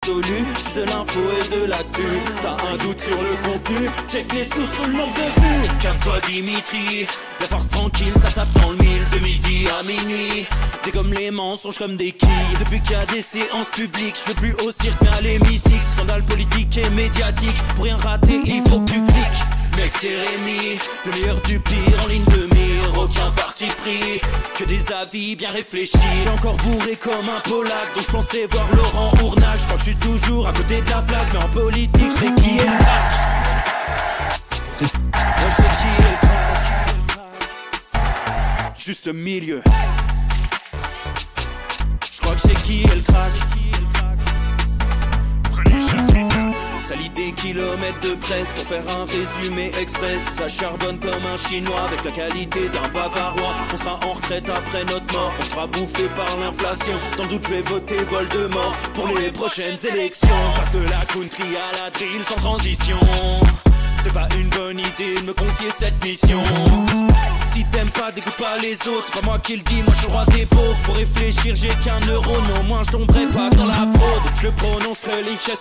absolue, juste de l'info et de l'actu. Si t'as un doute sur le contenu, check les sources ou le nombre de vues. Calme-toi Dimitri, la force tranquille, ça tape dans le mille. De midi à minuit, dégomme les mensonges comme des quilles. Depuis qu'il y a des séances publiques, je veux plus au cirque mais à l'hémicycle. Scandale politique et médiatique, pour rien rater il faut que tu cliques. Mec c'est Rémi, le meilleur du pire en ligne de mire. Aucun parti pris, que des avis bien réfléchis. Je suis encore bourré comme un Polac, donc je pensais voir Laurent Ournac. Je crois que je suis toujours à côté de la plaque, mais en politique c'est qui est le crack. Moi je sais qui est le crack. Juste milieu. Je crois que c'est qui est le crack. Ça lit des kilomètres de presse pour faire un résumé express. Ça charbonne comme un chinois avec la qualité d'un bavarois. On sera en retraite après notre mort, on sera bouffé par l'inflation. Dans le doute je vais voter Voldemort pour les prochaines élections. Passe de la country à la drill sans transition. C'était pas une bonne idée de me confier cette mission. Si t'aimes pas, dégoûte pas les autres. C'est pas moi qui le dis, moi je suis le roi des pauvres. Pour réfléchir, j'ai qu'un euro, non, moins je tomberai pas dans la fraude. Je le prononce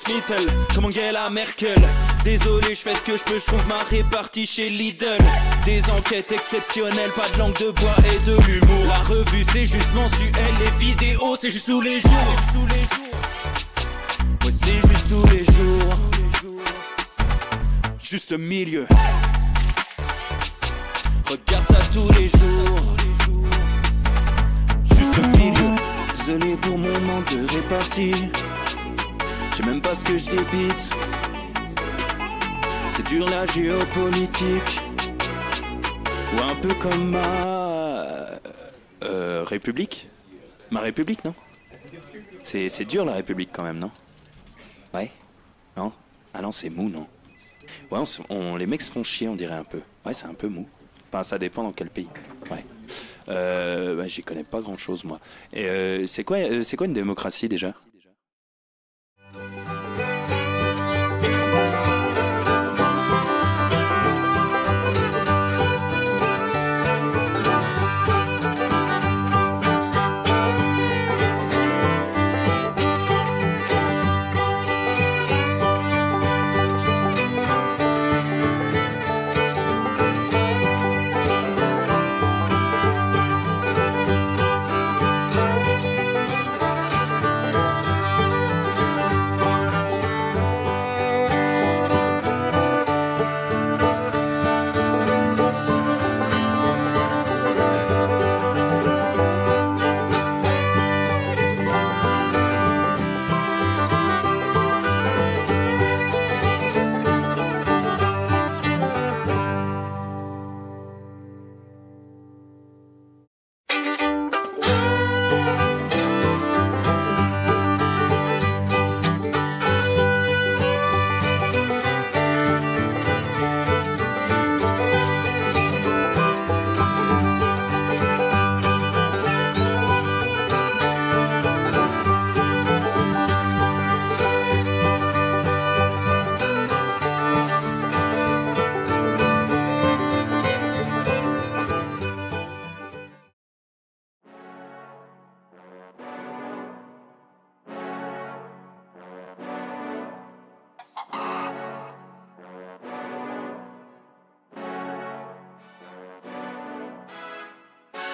Mittel, comme Angela Merkel. Désolé, je fais ce que je peux, je trouve ma répartie chez Lidl. Des enquêtes exceptionnelles, pas de langue de bois et de l'humour. La revue c'est juste mensuel, les vidéos c'est juste tous les jours. Ouais, c'est juste tous les jours. Juste milieu. Regarde ça tous les jours. Juste milieu. Désolé pour mon manque de répartie. Je sais même pas ce que je débite. C'est dur la géopolitique. Ou un peu comme ma... République. Ma République, non? C'est dur la République quand même, non? Ouais? Non? Ah non, c'est mou, non? Ouais, les mecs se font chier, on dirait un peu. Ouais, c'est un peu mou. Enfin, ça dépend dans quel pays. Ouais. J'y connais pas grand chose, moi. Et c'est quoi une démocratie déjà?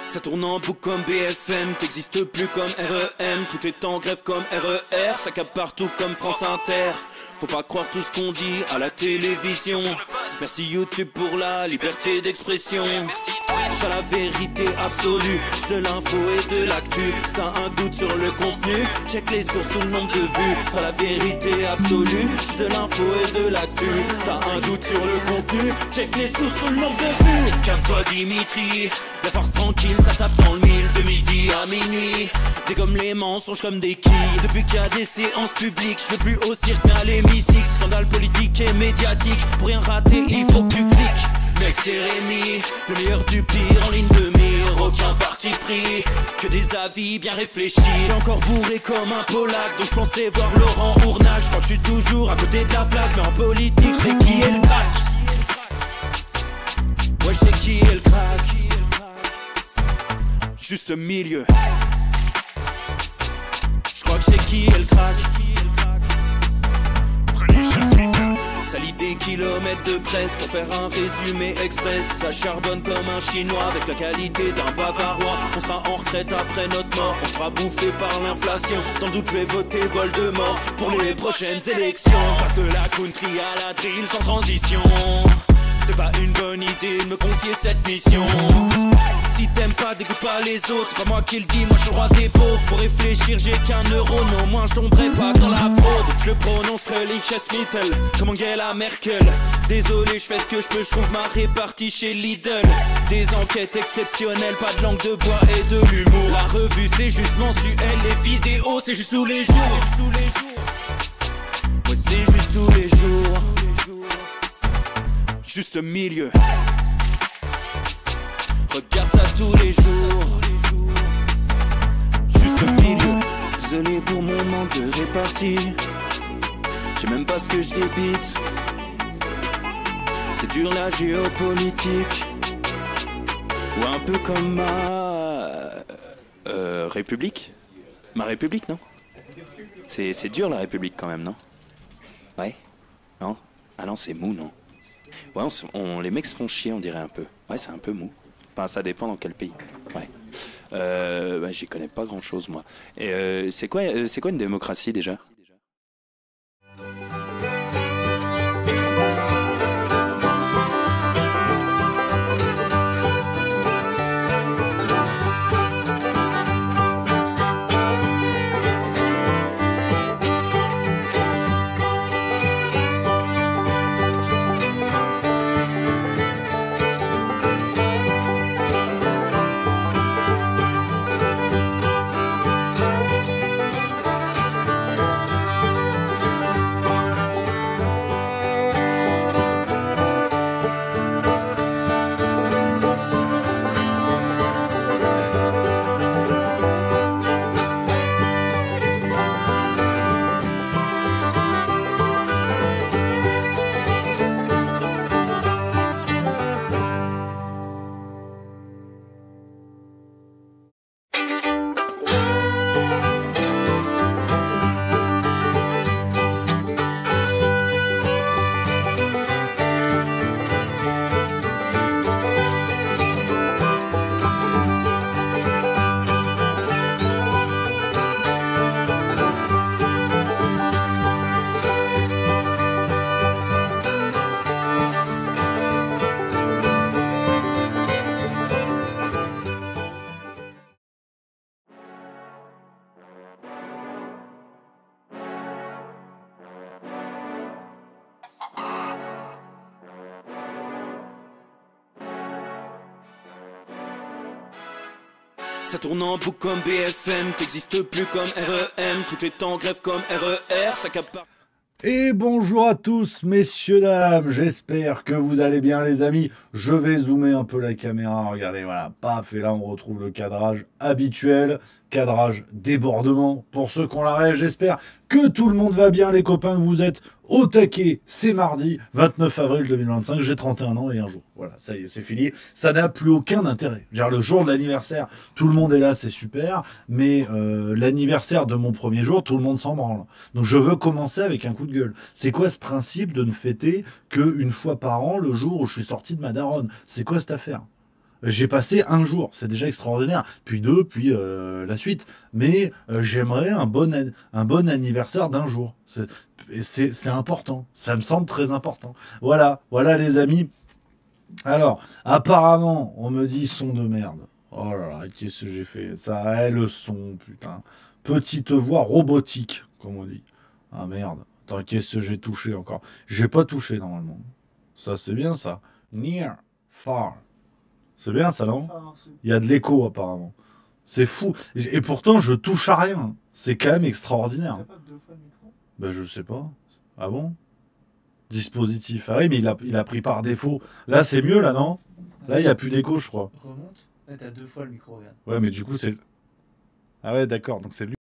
Ça tourne en boucle comme BFM, t'existes plus comme REM. Tout est en grève comme RER, ça capte partout comme France Inter. Faut pas croire tout ce qu'on dit à la télévision. Merci YouTube pour la liberté d'expression. C'est la vérité absolue, juste de l'info et de l'actu. Si t'as un doute sur le contenu, check les sources ou le nombre de vues. C'est la vérité absolue, juste de l'info et de l'actu. Si t'as un doute sur le contenu, check les sources ou le nombre de vues. Calme-toi Dimitri, la force tranquille, ça tape dans le mille. De midi à minuit, dégomme les mensonges comme des quilles. Depuis qu'il y a des séances publiques, je veux plus au cirque mais à l'hémicycle. Scandale politique et médiatique, pour rien rater il faut que tu cliques. Mec c'est Rémi, le meilleur du pire en ligne de mire. Aucun parti pris, que des avis bien réfléchis. Je suis encore bourré comme un Polac, donc je pensais voir Laurent Ournac. Je crois que je suis toujours à côté de la plaque, mais en politique c'est qui est le crack. Ouais je sais qui est le crack. Juste milieu. Je crois que c'est qui est le crack. kilomètres de presse pour faire un résumé express. Ça charbonne comme un chinois avec la qualité d'un bavarois. On sera en retraite après notre mort, on sera bouffé par l'inflation. Dans le doute je vais voter Voldemort pour les prochaines élections. Passe de la country à la drill sans transition. C'était pas une bonne idée de me confier cette mission. Si t'aimes pas, dégoûte pas les autres. C'est pas moi qui le dis, moi je suis le roi des pauvres. Pour réfléchir, j'ai qu'un euro, non, moi je tomberai pas dans la fraude. Je le prononce Fröhliches Mittel, comme Angela Merkel. Désolé, je fais ce que je peux, je trouve ma répartie chez Lidl. Des enquêtes exceptionnelles, pas de langue de bois et de l'humour. La revue c'est juste mensuel, les vidéos c'est juste tous les jours. Ouais, c'est juste tous les jours. Juste milieu. Regarde ça tous les jours. Juste milieu. Désolé pour mon manque de répartie. Je sais même pas ce que je débite. C'est dur la géopolitique. Ou un peu comme ma... République. Ma République, non? C'est dur la République quand même, non? Ouais? Non? Ah non, c'est mou, non? Ouais, les mecs se font chier, on dirait un peu. Ouais, c'est un peu mou. Enfin, ça dépend dans quel pays. Ouais. Bah, j'y connais pas grand-chose, moi. Et c'est quoi une démocratie, déjà? Ça tourne en boucle comme BFM, t'existes plus comme REM, tout est en grève comme RER, ça capte. Et bonjour à tous, messieurs, dames, j'espère que vous allez bien les amis. Je vais zoomer un peu la caméra, regardez, voilà, paf, et là on retrouve le cadrage habituel, cadrage débordement. Pour ceux qui ont la rêve, j'espère que tout le monde va bien les copains, que vous êtes au taquet. C'est mardi 29 avril 2025, j'ai 31 ans et un jour. Voilà, ça y est, c'est fini. Ça n'a plus aucun intérêt. Genre le jour de l'anniversaire, tout le monde est là, c'est super. Mais l'anniversaire de mon premier jour, tout le monde s'en branle. Donc je veux commencer avec un coup de gueule. C'est quoi ce principe de ne fêter qu'une fois par an, le jour où je suis sorti de ma daronne? C'est quoi cette affaire? J'ai passé un jour, c'est déjà extraordinaire, puis deux, puis la suite. Mais j'aimerais un bon anniversaire d'un jour. C'est important, ça me semble très important. Voilà les amis. Alors, apparemment, on me dit son de merde. Oh là là, qu'est-ce que j'ai fait? Ça, le son, putain. Petite voix robotique, comme on dit. Ah merde, attends, qu'est-ce que j'ai touché encore? J'ai pas touché normalement. Ça, c'est bien ça. Near, far. C'est bien ça, non? Il y a de l'écho apparemment. C'est fou. Et pourtant, je touche à rien. C'est quand même extraordinaire. T'as pas deux fois le micro? Ben, je sais pas. Ah bon? Dispositif. Ah oui, mais il a pris par défaut. Là, c'est mieux, là, non? Là, il n'y a plus d'écho, je crois. Remonte. Là, t'as deux fois le micro, regarde. Ouais, mais du coup, c'est... Ah ouais, d'accord. Donc, c'est lui.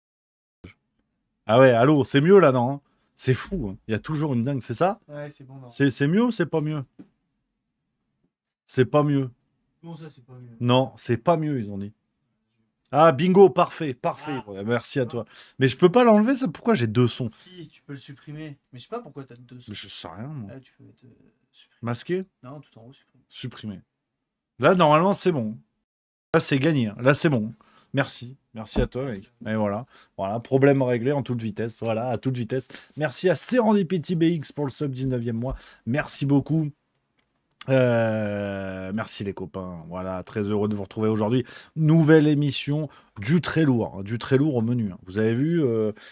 Ah ouais, allô, c'est mieux, là, non? C'est fou. Hein. Il y a toujours une dingue, c'est ça? Ouais, c'est bon, non. C'est mieux ou c'est pas mieux? C'est pas mieux. Non, ça, c'est pas mieux. Non, c'est pas mieux, ils ont dit. Ah, bingo, parfait, parfait. Ah. Ouais, merci à toi. Mais je peux pas l'enlever, ça. Pourquoi j'ai 2 sons? Si, tu peux le supprimer. Mais je sais pas pourquoi t'as deux sons. Je sais rien, moi. Ah, tu peux mettre supprimer. Masqué? Non, tout en haut, supprimer. Supprimer. Là, normalement, c'est bon. Là, c'est gagné. Hein. Là, c'est bon. Merci. Merci à toi, mec. Et voilà. Voilà, problème réglé en toute vitesse. Voilà, à toute vitesse. Merci à Serendipity BX pour le sub 19e mois. Merci beaucoup. Merci les copains. Voilà, très heureux de vous retrouver aujourd'hui. Nouvelle émission du très lourd au menu. Vous avez vu,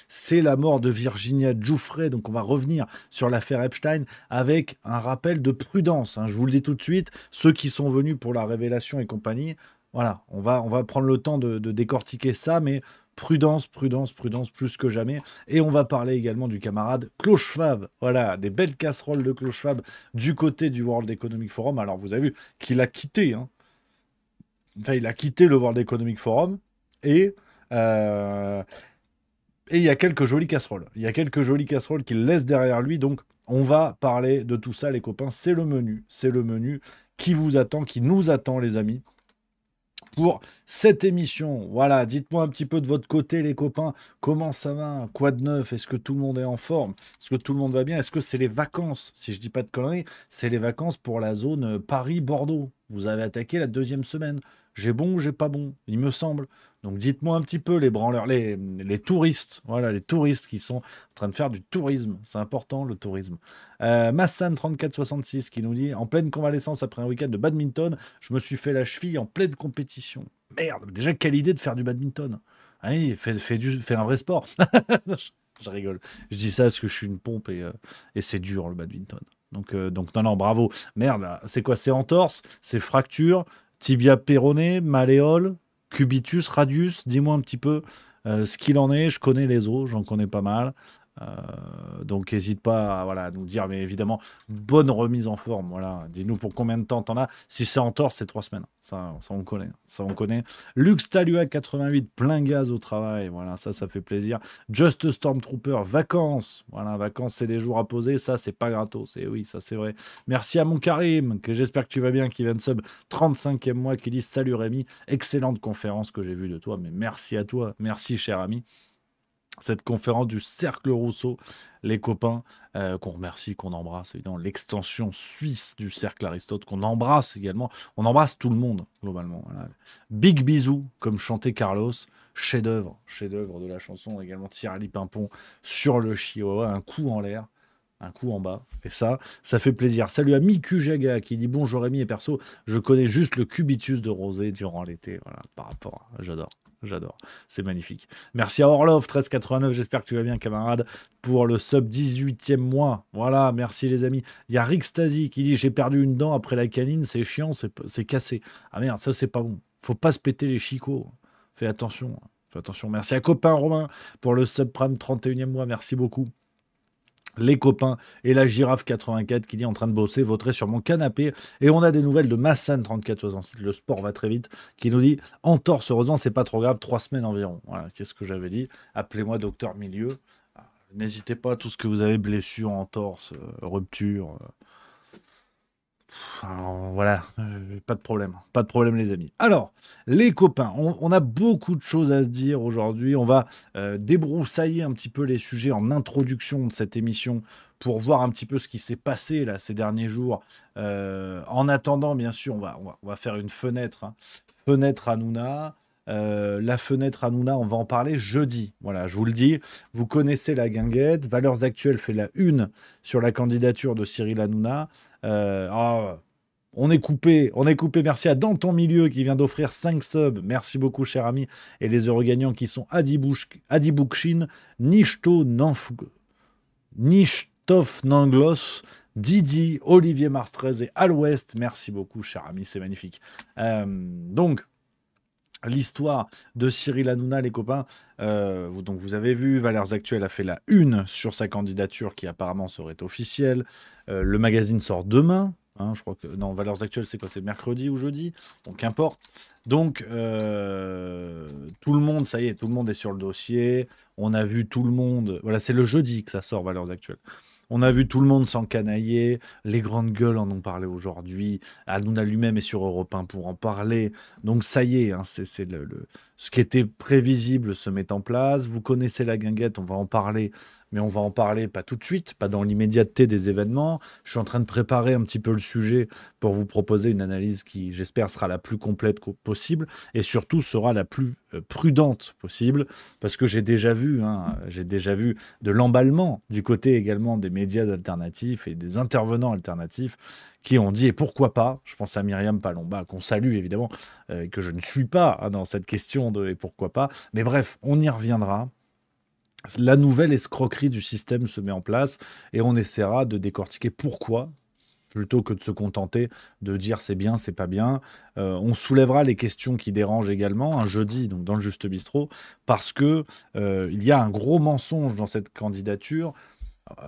c'est la mort de Virginia Giuffre. Donc on va revenir sur l'affaire Epstein avec un rappel de prudence. Hein. Je vous le dis tout de suite, ceux qui sont venus pour la révélation et compagnie, voilà, on va prendre le temps de décortiquer ça, mais prudence plus que jamais. Et on va parler également du camarade Klaus Schwab. Voilà, des belles casseroles de Klaus Schwab du côté du World Economic Forum. Alors vous avez vu qu'il a quitté, hein. Enfin, il a quitté le World Economic Forum et il y a quelques jolies casseroles. Il y a quelques jolies casseroles qu'il laisse derrière lui. Donc on va parler de tout ça, les copains. C'est le menu qui vous attend, qui nous attend, les amis, pour cette émission. Voilà, dites-moi un petit peu de votre côté, les copains, comment ça va? Quoi de neuf? Est-ce que tout le monde est en forme? Est-ce que tout le monde va bien? Est-ce que c'est les vacances? Si je dis pas de conneries, c'est les vacances pour la zone Paris-Bordeaux. Vous avez attaqué la 2e semaine. J'ai bon ou j'ai pas bon? Il me semble. Donc dites-moi un petit peu, les branleurs, les touristes, voilà, les touristes qui sont en train de faire du tourisme. C'est important, le tourisme. Massan3466 qui nous dit: en pleine convalescence après un week-end de badminton, je me suis fait la cheville en pleine compétition. Merde, déjà, quelle idée de faire du badminton. Ah oui, fais un vrai sport. Je rigole. Je dis ça parce que je suis une pompe et c'est dur, le badminton. Donc non, bravo. Merde, c'est quoi? C'est entorse, c'est fracture, tibia péroné, malléole, cubitus, radius. Dis-moi un petit peu ce qu'il en est. Je connais les os, j'en connais pas mal. Donc n'hésite pas à nous dire, mais évidemment, bonne remise en forme. Voilà. Dis-nous pour combien de temps t'en as. Si c'est en torse, c'est 3 semaines. Ça on connaît. Ça on connaît. Lux Talua 88, plein gaz au travail. Voilà, ça fait plaisir. Just Stormtrooper, vacances. Voilà, vacances, c'est des jours à poser. Ça, c'est pas gratos. Et oui, ça c'est vrai. Merci à mon Karim, que j'espère que tu vas bien, qui vient de sub 35e mois, qui dit: salut Rémi, excellente conférence que j'ai vue de toi. Mais merci à toi. Merci, cher ami. Cette conférence du Cercle Rousseau, les copains, qu'on remercie, qu'on embrasse, évidemment, l'extension suisse du Cercle Aristote, qu'on embrasse également. On embrasse tout le monde, globalement. Voilà. Big bisous, comme chantait Carlos, chef-d'œuvre de la chanson, également Thierry Pimpon sur le Chihuahua, un coup en l'air, un coup en bas, et ça fait plaisir. Salut à Miku Jaga qui dit: bonjour Rémi, et perso, je connais juste le cubitus de rosé durant l'été. Voilà, par rapport à... J'adore, c'est magnifique. Merci à Orlov 1389, j'espère que tu vas bien, camarade, pour le sub 18e mois. Voilà, merci les amis. Il y a Rick Stasi qui dit: j'ai perdu une dent après la canine, c'est chiant, c'est cassé. Ah merde, ça c'est pas bon. Faut pas se péter les chicots. Fais attention. Merci à Copain Romain pour le sub prime 31e mois, merci beaucoup. Les copains et la girafe 84 qui dit: en train de bosser, voterai sur mon canapé. Et on a des nouvelles de Massan 3466, le sport va très vite, qui nous dit: entorse, heureusement c'est pas trop grave, 3 semaines environ. Voilà, qu'est-ce que j'avais dit? Appelez-moi docteur Milieu. N'hésitez pas, tout ce que vous avez, blessure, entorse, rupture. Alors, voilà, pas de problème les amis. Alors, les copains, on a beaucoup de choses à se dire aujourd'hui. On va débroussailler un petit peu les sujets en introduction de cette émission pour voir un petit peu ce qui s'est passé là ces derniers jours. En attendant, bien sûr, on va faire une fenêtre, hein. Fenêtre Hanouna. La fenêtre Hanouna, on va en parler jeudi. Voilà, je vous le dis, vous connaissez la guinguette. Valeurs Actuelles fait la une sur la candidature de Cyril Hanouna. On est coupé. Merci à Dans ton milieu qui vient d'offrir 5 subs. Merci beaucoup, cher ami. Et les heureux gagnants qui sont Adi Boukchin, Nishtov Nanglos, Didi, Olivier Mars 13 et Al West. Merci beaucoup, cher ami. C'est magnifique. Donc, l'histoire de Cyril Hanouna, les copains. Donc vous avez vu, Valeurs Actuelles a fait la une sur sa candidature qui apparemment serait officielle. Le magazine sort demain. Hein, je crois que non, Valeurs Actuelles, c'est quoi? C'est mercredi ou jeudi? Donc qu'importe. Donc tout le monde, ça y est, tout le monde est sur le dossier. On a vu tout le monde. Voilà, c'est le jeudi que ça sort, Valeurs Actuelles. On a vu tout le monde s'encanailler, les grandes gueules en ont parlé aujourd'hui, Hanouna lui-même est sur Europe 1 pour en parler. Donc ça y est, hein, ce qui était prévisible se met en place. Vous connaissez la guinguette, on va en parler, mais on va en parler pas tout de suite, pas dans l'immédiateté des événements. Je suis en train de préparer un petit peu le sujet pour vous proposer une analyse qui, j'espère, sera la plus complète possible et surtout sera la plus prudente possible, parce que j'ai déjà vu de l'emballement du côté également des médias alternatifs et des intervenants alternatifs qui ont dit, et pourquoi pas, je pense à Myriam Palomba, qu'on salue évidemment, que je ne suis pas dans cette question de et pourquoi pas, mais bref, on y reviendra. La nouvelle escroquerie du système se met en place et on essaiera de décortiquer pourquoi, plutôt que de se contenter de dire c'est bien, c'est pas bien. On soulèvera les questions qui dérangent également un jeudi, donc dans le Juste Bistrot, parce que il y a un gros mensonge dans cette candidature.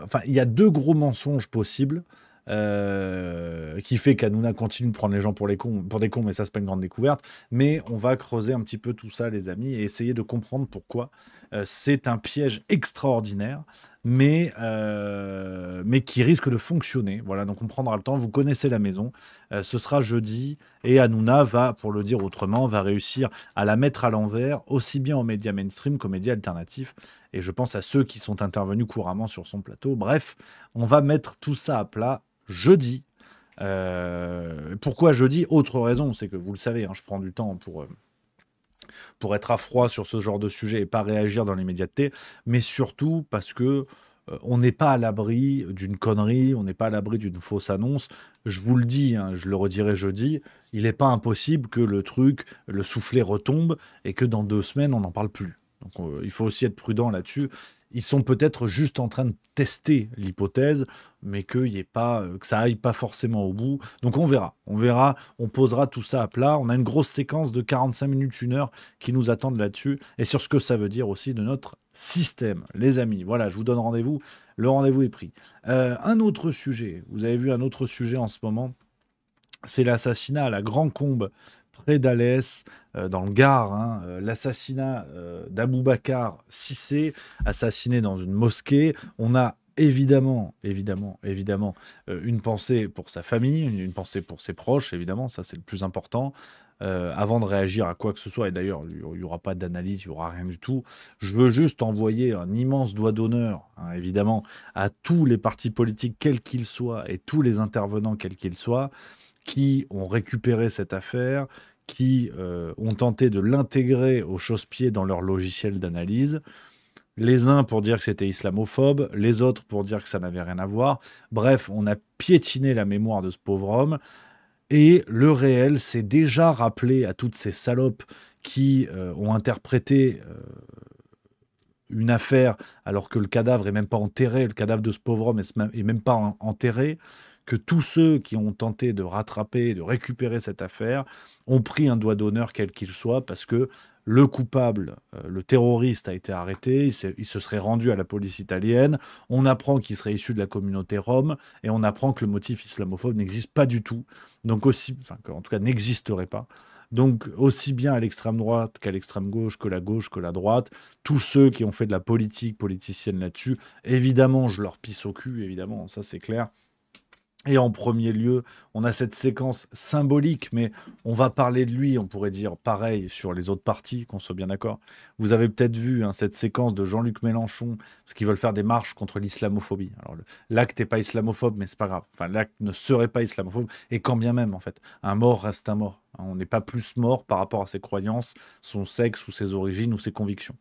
Enfin, il y a 2 gros mensonges possibles. Qui fait qu'Hanouna continue de prendre les gens pour des cons, mais ça c'est pas une grande découverte. Mais on va creuser un petit peu tout ça, les amis, et essayer de comprendre pourquoi c'est un piège extraordinaire, mais qui risque de fonctionner. Voilà, donc on prendra le temps. Vous connaissez la maison. Ce sera jeudi, et Hanouna va, pour le dire autrement, va réussir à la mettre à l'envers, aussi bien aux médias mainstream qu'aux médias alternatifs. Et je pense à ceux qui sont intervenus couramment sur son plateau. Bref, on va mettre tout ça à plat jeudi. Pourquoi jeudi? Autre raison, c'est que vous le savez, hein, je prends du temps pour être à froid sur ce genre de sujet et pas réagir dans l'immédiateté, mais surtout parce que on n'est pas à l'abri d'une connerie, on n'est pas à l'abri d'une fausse annonce. Je vous le dis, hein, je le redirai jeudi, il n'est pas impossible que le soufflet retombe et que dans 2 semaines, on n'en parle plus. Donc il faut aussi être prudent là-dessus. Ils sont peut-être juste en train de tester l'hypothèse, mais que ça aille pas forcément au bout. Donc on verra, on posera tout ça à plat. On a une grosse séquence de 45 minutes, 1 heure qui nous attendent là-dessus, et sur ce que ça veut dire aussi de notre système. Les amis, voilà, je vous donne rendez-vous. Le rendez-vous est pris. Un autre sujet, vous avez vu un autre sujet en ce moment, c'est l'assassinat à la Grand-Combe, près d'Alès, dans le Gard, hein, l'assassinat d'Aboubacar Cissé, assassiné dans une mosquée. On a évidemment, une pensée pour sa famille, une pensée pour ses proches, évidemment, ça c'est le plus important. Avant de réagir à quoi que ce soit, et d'ailleurs il n'y aura pas d'analyse, il n'y aura rien du tout, je veux juste envoyer un immense doigt d'honneur, hein, évidemment, à tous les partis politiques, quels qu'ils soient, et tous les intervenants, quels qu'ils soient, qui ont récupéré cette affaire, qui ont tenté de l'intégrer au chausse-pied dans leur logiciel d'analyse. Les uns pour dire que c'était islamophobe, les autres pour dire que ça n'avait rien à voir. Bref, on a piétiné la mémoire de ce pauvre homme. Et le réel s'est déjà rappelé à toutes ces salopes qui ont interprété une affaire alors que le cadavre n'est même pas enterré, le cadavre de ce pauvre homme n'est même pas enterré, que tous ceux qui ont tenté de rattraper, de récupérer cette affaire, ont pris un doigt d'honneur quel qu'il soit, parce que le coupable, le terroriste, a été arrêté, il se serait rendu à la police italienne, on apprend qu'il serait issu de la communauté rome, et on apprend que le motif islamophobe n'existe pas du tout, donc en tout cas n'existerait pas. Donc aussi bien à l'extrême droite qu'à l'extrême gauche que la droite, tous ceux qui ont fait de la politique politicienne là-dessus, évidemment je leur pisse au cul, évidemment, ça c'est clair. Et en premier lieu, on a cette séquence symbolique, mais on va parler de lui, on pourrait dire pareil sur les autres partis, qu'on soit bien d'accord. Vous avez peut-être vu cette séquence de Jean-Luc Mélenchon, parce qu'ils veulent faire des marches contre l'islamophobie. Alors l'acte n'est pas islamophobe, mais c'est pas grave. Enfin, l'acte ne serait pas islamophobe, et quand bien même, en fait. Un mort reste un mort. On n'est pas plus mort par rapport à ses croyances, son sexe, ou ses origines, ou ses convictions.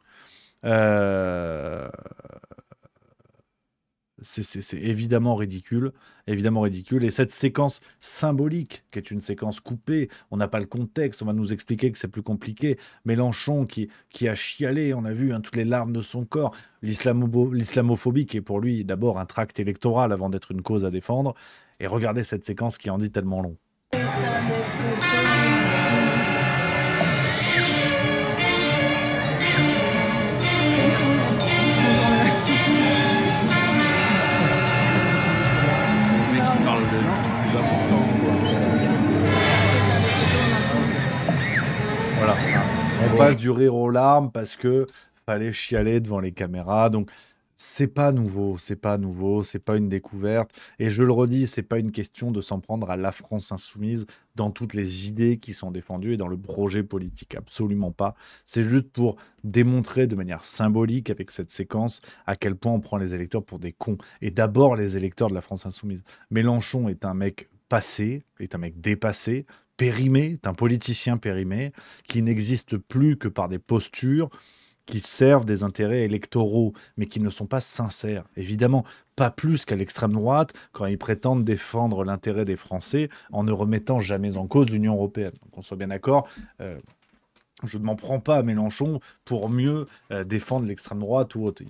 C'est évidemment ridicule, et cette séquence symbolique, qui est une séquence coupée, on n'a pas le contexte, on va nous expliquer que c'est plus compliqué. Mélenchon qui a chialé, on a vu toutes les larmes de son corps, l'islamophobie qui est pour lui d'abord un tract électoral avant d'être une cause à défendre, et regardez cette séquence qui en dit tellement long. Voilà, on passe du rire aux larmes parce que fallait chialer devant les caméras. Donc C'est pas nouveau, c'est pas une découverte. Et je le redis, c'est pas une question de s'en prendre à la France insoumise dans toutes les idées qui sont défendues et dans le projet politique. Absolument pas. C'est juste pour démontrer de manière symbolique avec cette séquence à quel point on prend les électeurs pour des cons. Et d'abord les électeurs de la France insoumise. Mélenchon est un mec passé, est un mec dépassé, périmé, est un politicien périmé, qui n'existe plus que par des postures qui servent des intérêts électoraux, mais qui ne sont pas sincères. Évidemment, pas plus qu'à l'extrême droite, quand ils prétendent défendre l'intérêt des Français en ne remettant jamais en cause l'Union européenne. Donc on soit bien d'accord, je ne m'en prends pas à Mélenchon pour mieux défendre l'extrême droite ou autre.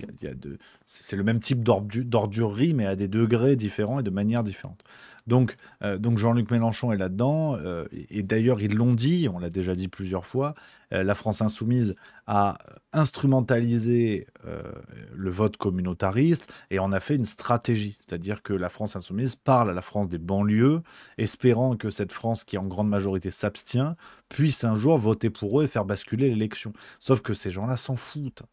C'est le même type d'ordurerie, mais à des degrés différents et de manière différente. Donc Jean-Luc Mélenchon est là-dedans, et d'ailleurs ils l'ont dit, on l'a déjà dit plusieurs fois, la France insoumise a instrumentalisé le vote communautariste et en a fait une stratégie, c'est-à-dire que la France insoumise parle à la France des banlieues, espérant que cette France qui en grande majorité s'abstient puisse un jour voter pour eux et faire basculer l'élection. Sauf que ces gens-là s'en foutent.